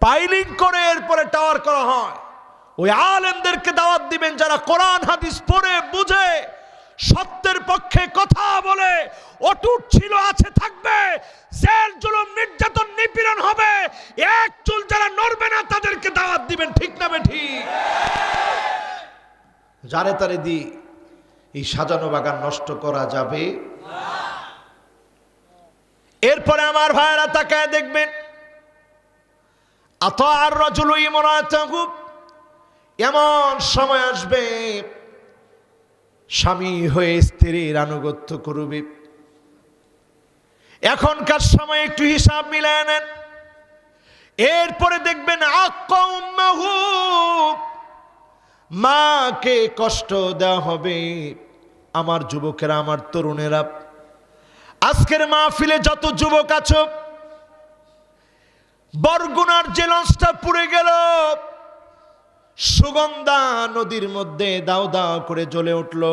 পাইলিং করে এরপরে টাওয়ার করা হয়। ওই আলেমদেরকে দাওয়াত দিবেন যারা কোরআন হাদিস পড়ে বুঝে সত্যের পক্ষে কথা বলে, অটুট ছিল, আছে, থাকবে। জেল জুলুম নির্যাতন নিপীড়ন হবে, এক চুল যারা নড়বে না তাদেরকে দাওয়াত দিবেন। ঠিক না বেঠিক? যারে তারে দি এই সাজানো বাগান নষ্ট করা যাবে। এরপরে আমার ভাইরা তাকায় দেখবেন, আতাআর রাজুলু ইমরাতাহু, এমন সময় আসবে স্বামী হয়ে স্ত্রীর আনুগত্য করবে। এখনকার সময় একটু হিসাব মিলায় নেন। এরপরে দেখবেন আক্কা উম্মাহু, মাকে কষ্ট দেওয়া হবে। আমার যুবকেরা, আমার তরুণেরা, আজকের মাহফিলে যত যুবক আছো, বরগুনার যে লঞ্চটা পুড়ে গেল, সুগন্ধা নদীর মধ্যে দাও দাও করে জ্বলে উঠল,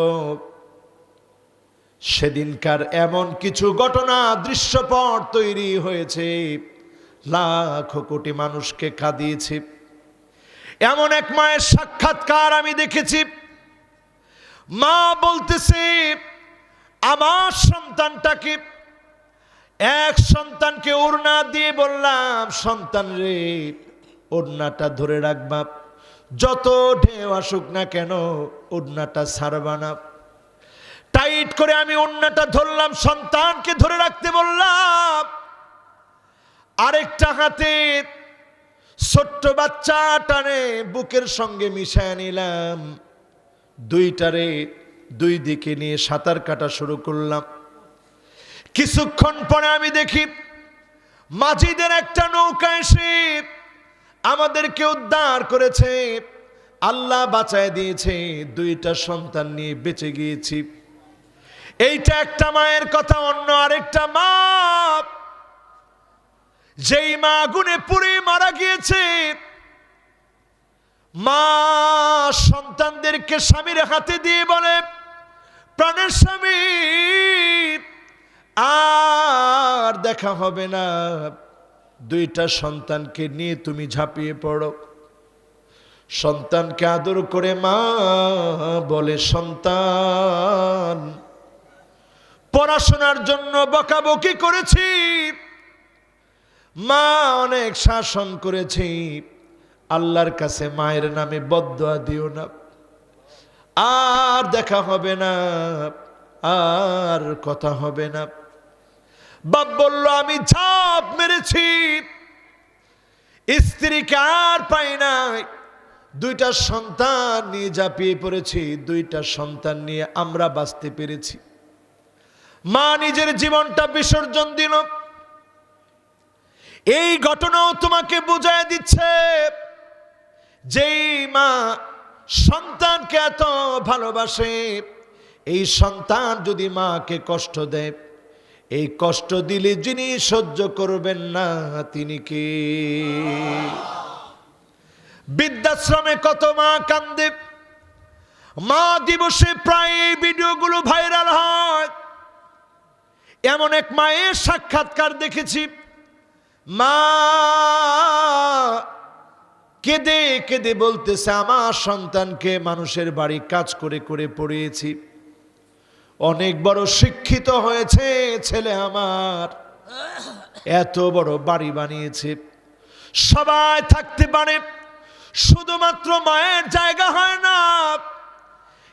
সেদিনকার এমন কিছু ঘটনা দৃশ্যপট তৈরি হয়েছে, লাখো কোটি মানুষকে কাঁদিয়েছে। এমন এক মায়ের সাক্ষাৎকার আমি দেখেছি। মা বলতেছে, আমার সন্তানটাকে, এক সন্তানকে ওড়না দিয়ে বললাম, সন্তান রে ওড়নাটা ধরে রাখবা, যত ঢেউ আসুক না কেন ওড়নাটা ছাড়বা না। টাইট করে আমি ওড়নাটা ধরলাম, সন্তানকে ধরে রাখতে বললাম, আরেকটা হাতে ছোট্ট বাচ্চা টানে বুকের সঙ্গে মিশায় নিলাম, দুইটারে দুই দিকে নিয়ে সাঁতার কাটা শুরু করলাম। কিছুক্ষণ পরে আমি দেখি মাঝিদের একটা নৌকা এসে আমাদেরকে উদ্ধার করেছে, আল্লাহ বাঁচায় দিয়েছে, দুইটা সন্তান নিয়ে বেঁচে গিয়েছি। এইটা একটা মায়ের কথা। অন্য আরেকটা মা, যেই মা আগুনে পুড়ে মারা গিয়েছে, মা সন্তানদেরকে স্বামীর হাতে দিয়ে বলে, প্রাণের স্বামী আর দেখা হবে না, দুইটা সন্তানকে নিয়ে তুমি ঝাঁপিয়ে পড়ো। সন্তানকে আদর করে মা বলে, সন্তান, পড়াশোনার জন্য বকাবকি করেছি, মা অনেক শাসন করেছি, আল্লাহর কাছে মায়ের নামে বদদুয়া দিও না, আর দেখা হবে না, আর কথা হবে না। বাপ বলল, আমি ঝাঁপ মেরেছি, স্ত্রীকে আর পাই নাই, দুইটা সন্তান নিয়ে ঝাঁপিয়ে পড়েছি, দুইটা সন্তান নিয়ে আমরা বাঁচতে পেরেছি। মা নিজের জীবনটা বিসর্জন দিল। এই ঘটনাও তোমাকে বুঝায় দিচ্ছে, যেই মা সন্তানকে এত ভালোবাসে, এই সন্তান যদি মাকে কষ্ট দেয়, এই কষ্ট দিলে যিনি সহ্য করবেন না তিনি কে? বৃদ্ধাশ্রমে কত মা কান্দে। মা দিবসে প্রায় এই ভিডিওগুলো ভাইরাল হয়। এমন এক মায়ের সাক্ষাৎকার দেখেছি, মা কেঁদে কেঁদে বলতেছে, আমার সন্তানকে মানুষের বাড়ি কাজ করে করে পড়িয়েছি, অনেক বড় শিক্ষিত হয়েছে ছেলে আমার, এত বড় বাড়ি বানিয়েছে, সবাই থাকতে পারে, শুধুমাত্র মায়ের জায়গা হয় না।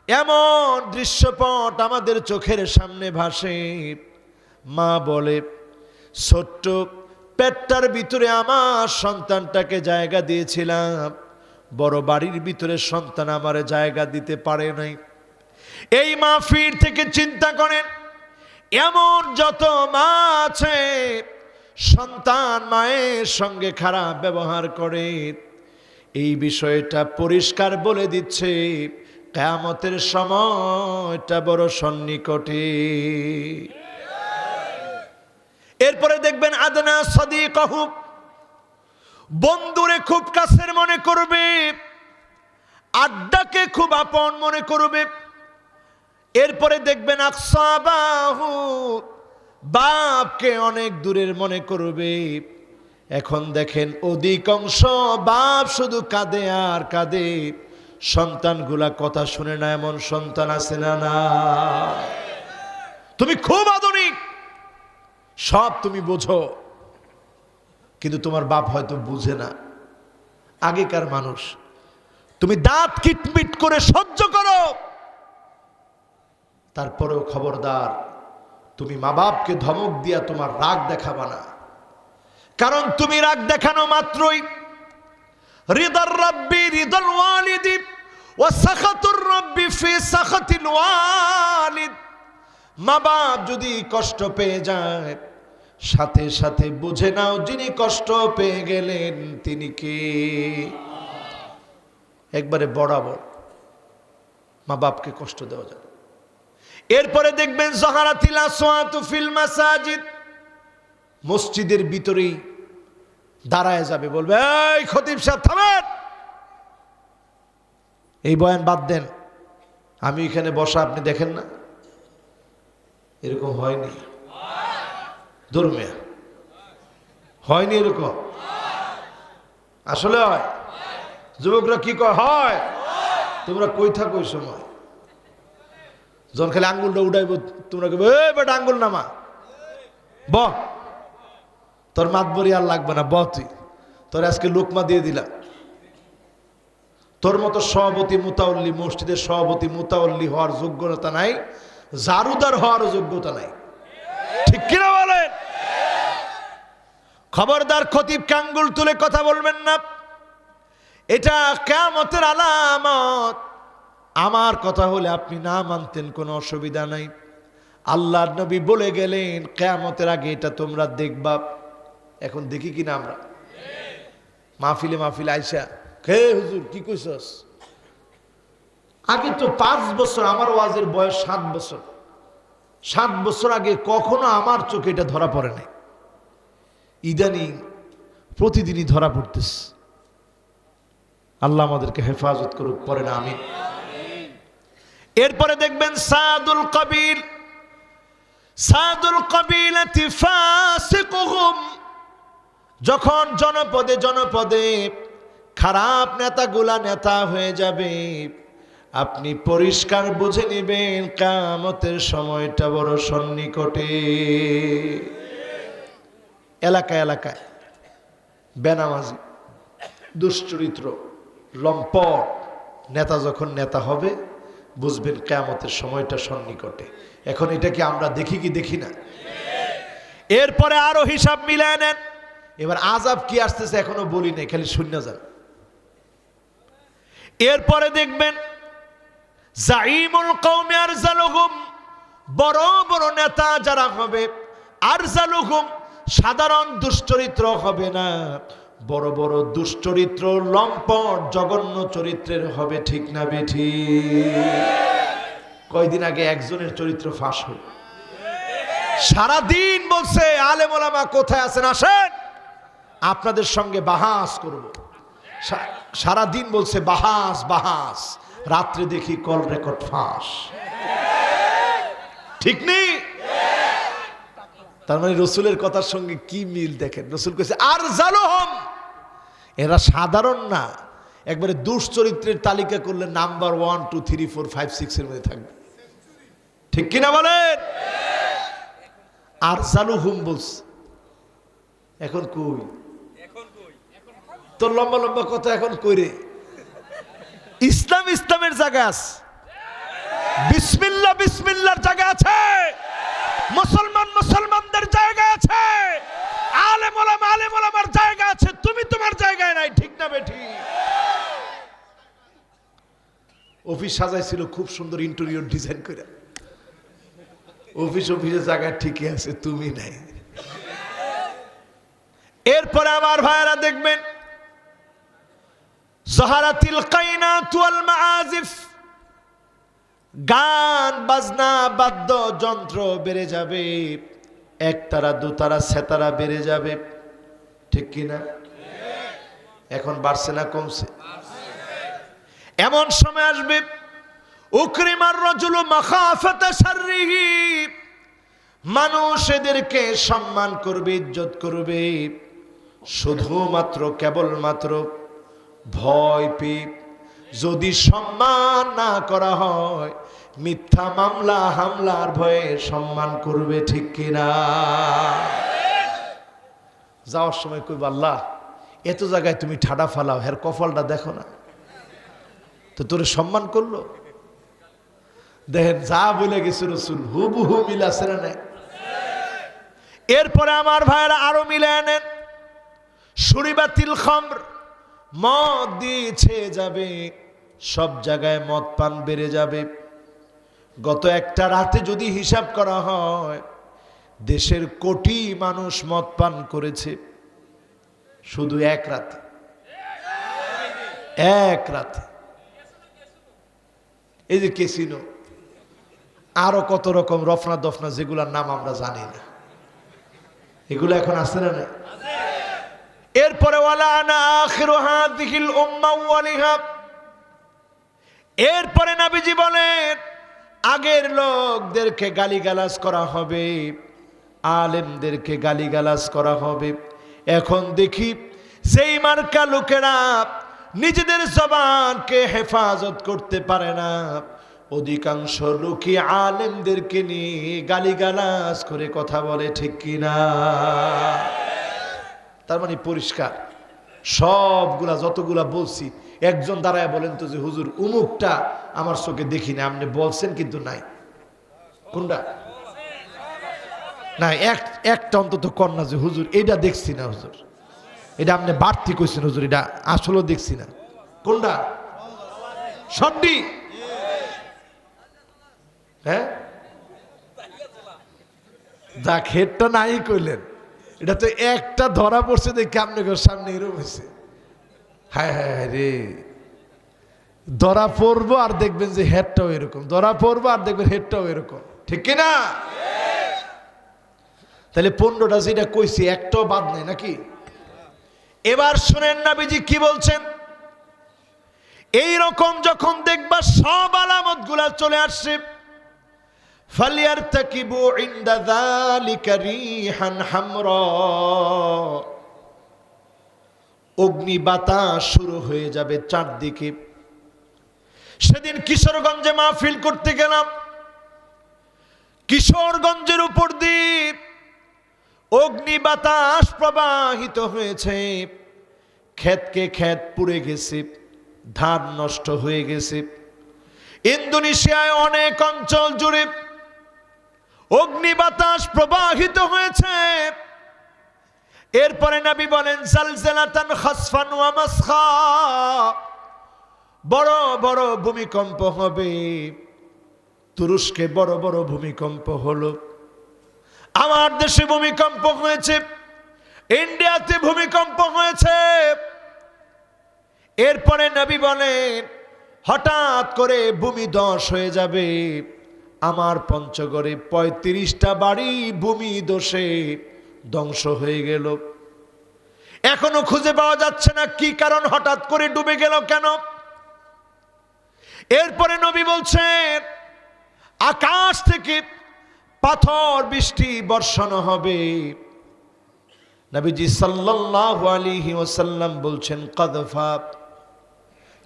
এমন দৃশ্যপট আমাদের চোখের সামনে ভাসে। মা বলে, ছোট্ট পেটটার ভিতরে আমার সন্তানটাকে জায়গা দিয়েছিলাম, বড় বাড়ির ভিতরে সন্তান আমার জায়গা দিতে পারে নাই। এই মাহফিল থেকে চিন্তা করেন, এমন যত মা আছে সন্তান মায়ের সঙ্গে খারাপ ব্যবহার করে, এই বিষয়টা পরিষ্কার বলে দিচ্ছে কিয়ামতের সময়টা বড় সন্নিকটে। এরপরে দেখবেন, আদনা সাদিকাহু, বন্ধুরে খুব কাছের মনে করবে, আড্ডাকে খুব আপন মনে করবে। এরপরে দেখবেন, আকসাবাহু, বাপকে অনেক দূরের মনে করবে। এখন দেখেন, অধিকাংশ বাপ শুধু কাঁদে আর কাঁদে, সন্তানগুলা কথা শুনে না, এমন সন্তান আছে না? না, তুমি খুব আধুনিক, সব তুমি বোঝো, কিন্তু তোমার বাপ হয়তো বুঝে না। আগেকার মানুষ, তুমি দাঁত কিটমিট করে সহ্য করো, তারপরেও খবরদার, তুমি মা বাপকে ধমক দিয়া তোমার রাগ দেখাবা না, কারণ তুমি রাগ দেখানো মাত্রই রিদার রাব্বি রিদাল ওয়ালিদি ওয়া সাখাতুর রাব্বি ফি সাখাতিল ওয়ালিদ, মা বাপ যদি কষ্ট পেয়ে যায় সাথে সাথে বুঝে নাও যিনি কষ্ট পেয়ে গেলেন তিনি কে। একবারে বরাবর মা বাপকে কষ্ট দেওয়া যাবে। এরপরে দেখবেন যাহারাতিল আসওয়াতু ফিল মাসাজিদ, মসজিদের ভিতরেই দাঁড়ায় যাবে, বলবে এই খতিব সাহেব থামেন, এই বয়ান বাদ দেন, আমি এখানে বসা আপনি দেখেন না। এরকম হয়নি ধর্মিয়া, হয়নি এরকম, আসলে হয়। যুবকরা কি কয় হয়, তোমরা কই থাকো ওই সময়, যখন খালি আঙ্গুলটা উঠাইব তোমরা বেটা আঙ্গুল নামা, ব তোর মাতবরি আর লাগবে না, ব তুই, তোর আজকে লোকমা দিয়ে দিলাম। তোর মতো সভাপতি মুতাওয়াল্লি, মসজিদের সভাপতি মুতাওয়াল্লি হওয়ার যোগ্যতা নাই, জারুদার হওয়ার যোগ্যতা নাই, ঠিক কিনা বলেন? খবরদার খতিবকে আঙ্গুল তুলে কথা বলবেন না, এটা কিয়ামতের আলামত। আমার কথা হলে আপনি না মানতেন কোনো অসুবিধা নাই, আল্লাহর নবী বলে গেলেন কিয়ামতের আগে এটা তোমরা দেখবা। এখন দেখি কিনা আমরা মাহফিলে মাহফিলে আইসা, হে হুজুর কি কইছস? আগে তো 5 বছর, আমার ওয়াজের বয়স 7 বছর, 7 বছর আগে কখনো আমার চোখে এটা ধরা পড়ে নাই, ইদানিং প্রতিদিনই ধরা পড়তেছে। আল্লাহ আমাদেরকে হেফাজত করুক, পড়ে না আমিন। এরপরে দেখবেন সাদুল কবিল, সাদুল কবিলাতি ফাসিকুহুম, যখন জনপদে জনপদে খারাপ নেতাগুলা নেতা হয়ে যাবে, আপনি পরিষ্কার বুঝে নেবেন কিয়ামতের সময়টা বড় সন্নিকটে। এলাকায় এলাকায় বেনামাজি, দুশ্চরিত্র, লম্পট নেতা যখন নেতা হবে, বুঝবেন কিয়ামতের সময়টা সন্নিকটে। এখন এটা কি আমরা দেখি কি দেখি না? এরপরে আরো হিসাব মিলায় নেন, এবার আযাব কি আসতেছে এখনো বলি নাই, খালি শূন্য যান। এরপরে দেখবেন জাইমুল কওমি আরজালুহুম, বড় বড় নেতা যারা হবে, আরজালুহুম সাধারণ দুশ্চরিত্র হবে না, বড় বড় দুশ্চরিত্র, লম্পট, জঘন্য চরিত্রের হবে, ঠিক না বেঠি? কয়দিন আগে একজনের চরিত্র ফাঁস হল, সারাদিন বলছে আলেম ওলামা কোথায় আছেন আসেন আপনাদের সঙ্গে বাহাস করব, সারাদিন বলছে বাহাস বাহাস, রাত্রে দেখি কল রেকর্ড ফাঁস, ঠিক নেই? তার মানে রসুলের কথার সঙ্গে কি মিল দেখেন। রসুল কইছে আরজালুহুম, এরা সাধারণ না, একবারে দুশ্চরিত্রের তালিকা করলে নাম্বার 1 2 3 4 5 6 এর মধ্যে থাকবে, ঠিক কিনা বলেন? আরজালুহুম বলছে, এখন কই তোর লম্বা লম্বা কথা, এখন কইরে ইসলাম ইসলামের জায়গা আছে, বিসমিল্লাহ বিসমিল্লাহর জায়গা আছে, মুসলমান মুসলমানদের জায়গা আছে, আলেম ওলামার জায়গা আছে, তুমি তোমার জায়গায় নাই, ঠিক না বেঠি? অফিস সাজাইছিল খুব সুন্দর ইন্টেরিয়র ডিজাইন করে, অফিসের জায়গা ঠিকই আছে, তুমি নাই। এরপরে আমার ভাইরা দেখবেন যাহারাতিল কাইনাত ওয়াল মাআজিফ, গান বাজনা বাদ্য যন্ত্র বেড়ে যাবে, একতারা দুতারা সেতারা বেড়ে যাবে, ঠিক কিনা? এখন বাড়ছে না কমছে? এমন সময় আসবে উকরিমার রাজুলু মাখাফাতা শাররিহি, মানুষ এদেরকে সম্মান করবে, ইজ্জত করবে, শুধুমাত্র কেবলমাত্র ভয় পেয়ে। যদি সম্মান না করা হয়, মিথ্যা মামলা হামলার ভয়ে সম্মান করবে, ঠিক কিনা? যাওয়ার সময় কইব আল্লাহ এত জায়গায় তুমি ঠাডা ফালাও, হের কপালটা দেখো না, তো তোরে সম্মান করলো। দেখেন যা বলে গেছে রাসূল হুবহু মিল আছে না নাই? এরপরে আমার ভাইয়েরা আরো মিলে আনেন, শুরিবাতিল খামর, মদ দিয়েছে যাবে, সব জায়গায় মদ পান বেড়ে যাবে। গত একটা রাতে যদি হিসাব করা হয়, দেশের কোটি মানুষ মদ পান করেছে শুধু এক রাতে। এক রাতে। এই যে ক্যাসিনো, আরো কত রকম রফনা দফনা যেগুলোর নাম আমরা জানি না, এগুলো এখন আছে না না? এরপরে ওয়ালা আনা আখিরু হাযিহিল উম্মাহ ওয়ালিহা, এরপরে নবীজি বলেন আগের লোকদেরকে গালিগালাজ করা হবে, আলেমদেরকে গালিগালাজ করা হবে। এখন দেখি সেই মার্কা লোকেরা নিজেদের জবানকে হেফাজত করতে পারে না, অধিকাংশ লোকই আলেমদেরকে নিয়ে গালিগালাজ করে কথা বলে, ঠিক কিনা? তার মানে পরিষ্কার, সবগুলা যতগুলা বলছি একজন দাঁড়ায় বলেন তো যে হুজুর উমুকটা আমার চোখে দেখি না, আপনি বলছেন কিন্তু নাই। কোনটা? না, একটা অন্তত কন্যা যে হুজুর এটা দেখছি না, হুজুর এটা আপনি বাড়তি কইছেন, হুজুর এটা আসলেও দেখছি না। কোনটা? সবটি? হ্যাঁ, যাক হেডটা নাই কইলেন, এটা তো একটা ধরা পড়ছে দেখে আপনাদের সামনে এরকম হয়েছে। হায় হায় হায় রে, ধরা পড়বো আর দেখবেন যে হেডটাও এরকম, ধরা পড়বো আর দেখবেন হেডটাও এরকম, ঠিক কিনা? তাহলে 15টা যেটা কইছি একটাও বাদ নেই নাকি? এবার শুনেন নবীজি কি বলছেন। এই রকম যখন দেখবা সব আলামত গুলা চলে আসছে, ফালিয়ারতাকিবু ইনদা যালিকা রিহান হামরা, অগ্নি বাতাস শুরু হয়ে যাবে চারদিকে। সেদিন কিশোরগঞ্জে মাহফিল করতে গেলাম, কিশোরগঞ্জের উপর দিয়ে অগ্নি বাতাস প্রবাহিত হয়েছে, ক্ষেতকে ক্ষেত পুড়ে গেছে, ধান নষ্ট হয়ে গেছে। ইন্দোনেশিয়ায় অনেক অঞ্চল জুড়ে অগ্নি বাতাস প্রবাহিত হয়েছে। এরপরে নবী বলেন জালজালাতান খাসফান ওয়া মাসখা, বড় বড় ভূমিকম্প হবে। তুরস্কে বড় বড় ভূমিকম্প হলো, আমার দেশে ভূমিকম্প হয়েছে, ইন্ডিয়াতে ভূমিকম্প হয়েছে। এরপরে নবী বলেন হঠাৎ করে ভূমি ধস হয়ে যাবে। আমার পঞ্চগড়ে 35টা বাড়ি ভূমি ধসে ধ্বংস হয়ে গেল, এখনো খুঁজে পাওয়া যাচ্ছে না কি কারণ, হঠাৎ করে ডুবে গেল কেন। এরপরে নবী বলছেন আকাশ থেকে পাথর বৃষ্টি বর্ষণ হবে। নবীজি সাল্লাল্লাহু আলাইহি ওয়াসাল্লাম বলছেন কাদফা,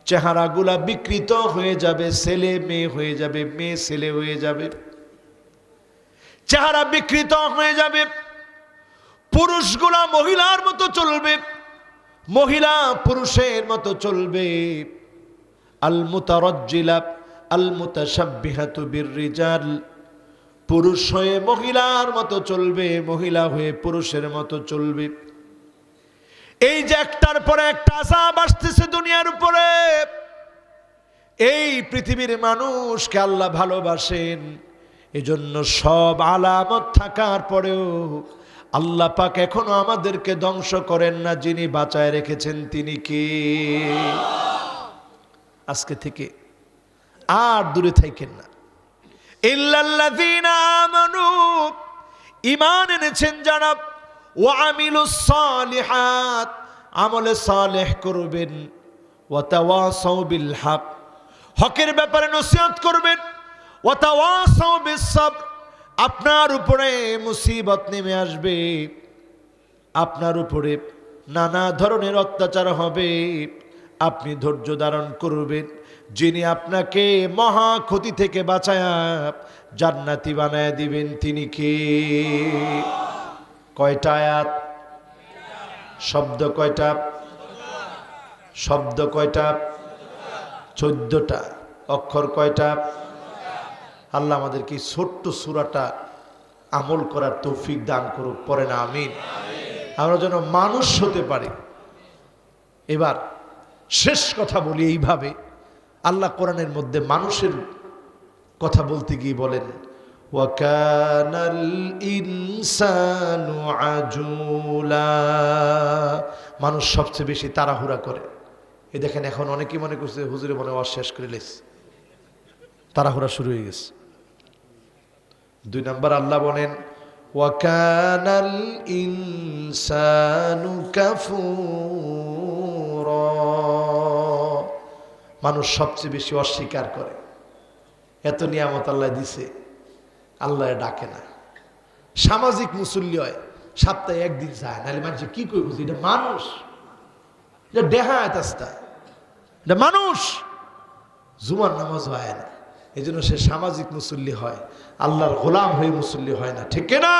চেহারাগুলা বিকৃত হয়ে যাবে, ছেলে মেয়ে হয়ে যাবে, মেয়ে ছেলে হয়ে যাবে, চেহারা বিকৃত হয়ে যাবে। পুরুষগুলা মহিলার মতো চলবে, মহিলা পুরুষের মতো চলবে। আল মুতারাজ্জিলা আল মুতাশাব্বিহাতু বিররিজাল, পুরুষ হয়ে মহিলার মতো চলবে, মহিলা হয়ে পুরুষের মতো চলবে। এই যে একটার পরে একটা আযাব আসতেছে দুনিয়ার উপরে, এই পৃথিবীর মানুষকে আল্লাহ ভালোবাসেন, এজন্য সব আলামত থাকার পরেও আল্লাহ পাক এখনো আমাদেরকে ধ্বংস করেন না। যিনি বাঁচায় রেখেছেন তিনি কে? আজকে থেকে আর দূরে থাকেন না। ইল্লাল্লাযীনা আমানু, ঈমান এনেছেন যারা, ওয়া আমিলুস সালিহাত, আমলে সালেহ করবেন, ওয়া তাওয়াসাউ বিল হক, হকের ব্যাপারে নসিহত করবেন, ওয়া তাওয়াসাউ বিস সাবর, আপনার উপরে মুসিবত নেমে আসবে, আপনার উপরে নানা ধরনের অত্যাচার হবে, আপনি ধৈর্য ধারণ করবেন। যিনি আপনাকে মহা ক্ষতি থেকে বাঁচায়া জান্নাতি বানায় দিবেন তিনি কে? কয়টা আয়াত? শব্দ কয়টা? শব্দ কয়টা? 14টা। অক্ষর কয়টা? আল্লাহ আমাদেরকে এই ছোট্ট সূরাটা আমল করার তৌফিক দান করুক, পড়ে না আমিন। আমরা যেন মানুষ হতে পারি। এবার শেষ কথা বলি এইভাবে, আল্লাহ কোরআনের মধ্যে মানুষের কথা বলতে গিয়ে বলেন ওয়াকানাল ইনসানু আজুলা, মানুষ সবচেয়ে বেশি তাড়াহুড়া করে। এই দেখেন এখন অনেকেই মনে করছে হুজুরে মনে ওয়াজ শেষ করে লেস, তাড়াহুড়া শুরু হয়ে গেছে। 2 নম্বর আল্লাহ বলেন ওয়াকানাল ইনসানু কাফুরা, মানুষ সবচেয়ে বেশি অস্বীকার করে। এত নিয়ামত আল্লাহ দিছে, আল্লাহ ডাকে না। সামাজিক মুসল্লি হয়, সপ্তাহে একদিন যায়, নাহলে মানুষ কি কই বুঝি এটা মানুষ, এটা দেহায়ত আস্তা, এটা মানুষ। জুমার নামাজ হয় না, এই জন্য সে সামাজিক মুসল্লি হয়, আল্লাহর গোলাম হয়ে মুসল্লি হয় না, ঠিক না?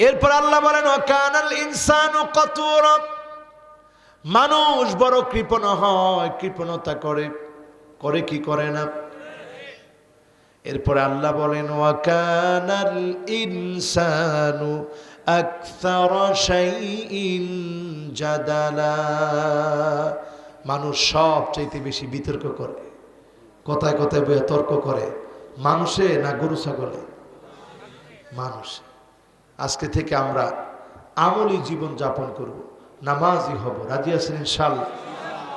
এরপর আল্লাহ বলেন ওয়াকানাল ইনসানু কাতুরা, মানুষ বড় কৃপণ হয়, কৃপণতা করে, করে কি করে না। এরপরে আল্লাহ বলেন ওয়াকানাল ইনসানু আকসারা শাইইন জাদালা, মানুষ সবচাইতে বেশি বিতর্ক করে, কথায় কথায় তর্ক করে। মানুষে না গরু ছাগলে? মানুষ। আজকে থেকে আমরা আমলি জীবন যাপন করব, নামাজি হব, রাজি আছেন ইনশাআল্লাহ?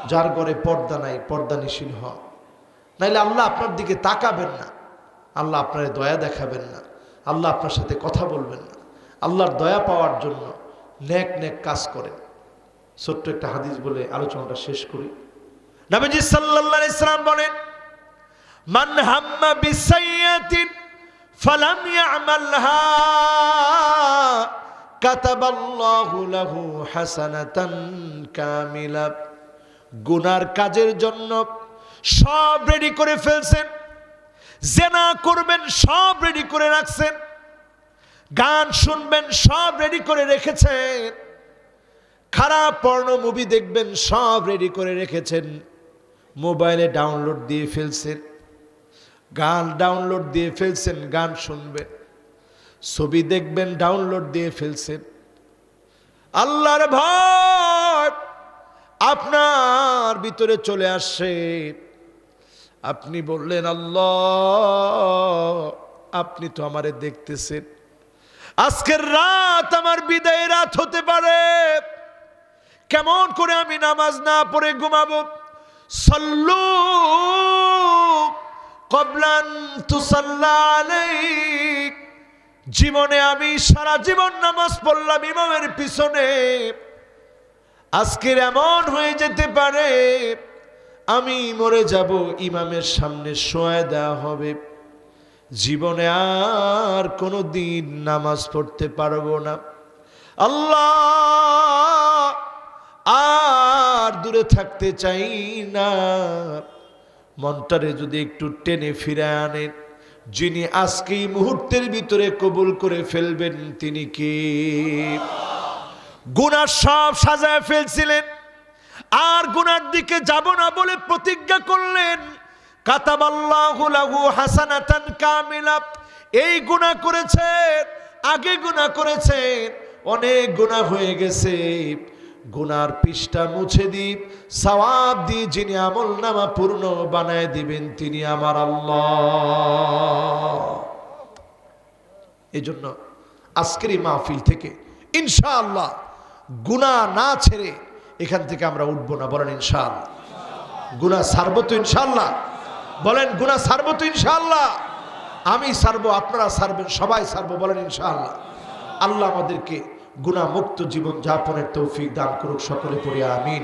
যার ঘরে পর্দা নাই পর্দা নিশীল হন, নাইলে আল্লাহ আপনার দিকে তাকাবেন না, আল্লাহ আপনার দয়া দেখাবেন না, আল্লাহ আপনার সাথে কথা বলবেন না। আল্লাহর দয়া পাওয়ার জন্য নেক নেক কাজ করেন। ছোট্ট একটা হাদিস বলে আলোচনাটা শেষ করি। নবীজি সাল্লাল্লাহু আলাইহি সাল্লাম বলেন মান হাম্মা বিসাইয়্যাতিন ফালাম ইয়ামালহা কাতাবাল্লাহু লাহু হাসানাতান কামিলা, গুনার কাজের জন্য সব রেডি করে ফেলছেন, জেনা করবেন সব রেডি করে রাখছেন, গান শুনবেন সব রেডি করে রেখেছেন, খারাপ পর্নো মুভি দেখবেন সব রেডি করে রেখেছেন, মোবাইলে ডাউনলোড দিয়ে ফেলছেন, গান ডাউনলোড দিয়ে ফেলছেন, গান শুনবেন, ছবি দেখবেন ডাউনলোড দিয়ে ফেলছেন। আল্লাহর ভয় আপনার ভিতরে চলে আসছে, আপনি বললেন আল্লাহ আপনি তো আমারে দেখতেছেন, আজকের রাত আমার বিদায় রাত হতে পারে, কেমন করে আমি নামাজ না পড়ে ঘুমাবো? সাল্লু ক্বাবলান তুসাল্লা আলাইক, জীবনে আমি সারা জীবন নামাজ পড়লাম ইমামের পিছনে, আজকের এমন হয়ে যেতে পারে আমি মরে যাব, ইমামের সামনে শোয়া দেওয়া হবে, জীবনে আর কোনো দিন নামাজ পড়তে পারবো না। আল্লাহ আর দূরে থাকতে চাই না, মনটারে যদি একটু টেনে ফিরে আনেন, যিনি আজকে এই মুহূর্তের ভিতরে কবুল করে ফেলবেন তিনি কে? গুনাহ সব সাজায় ফেলছিলেন, আর গুনার দিকে যাব না বলে প্রতিজ্ঞা করলেন, কাতাবাল্লাহু লাহু হাসানাতান কামিলা। এই গুনাহ করেছেন, আগে গুনাহ করেছেন, অনেক গুনাহ হয়ে গেছে, গুনার পৃষ্ঠা মুছে দিয়ে সওয়াব দিয়ে যিনি আমল নামা পূর্ণ বানায় দিবেন তিনি আমার আল্লাহ। এই জন্য আজকের এই মাহফিল থেকে ইনশাআল্লাহ গুনাহ না ছেড়ে এখান থেকে আমরা উঠবো না, বলেন ইনশাআল্লাহ। গুনাহ ছাড়বো তো ইনশাআল্লাহ? বলেন গুনাহ ছাড়বো তো ইনশাআল্লাহ? আমি ছাড়বো, আপনারা ছাড়বেন, সবাই ছাড়বো, বলেন ইনশাআল্লাহ। আল্লাহ আমাদেরকে গুনাহ মুক্ত জীবন যাপনের তৌফিক দান করুক, সকলে পড়ে আমিন।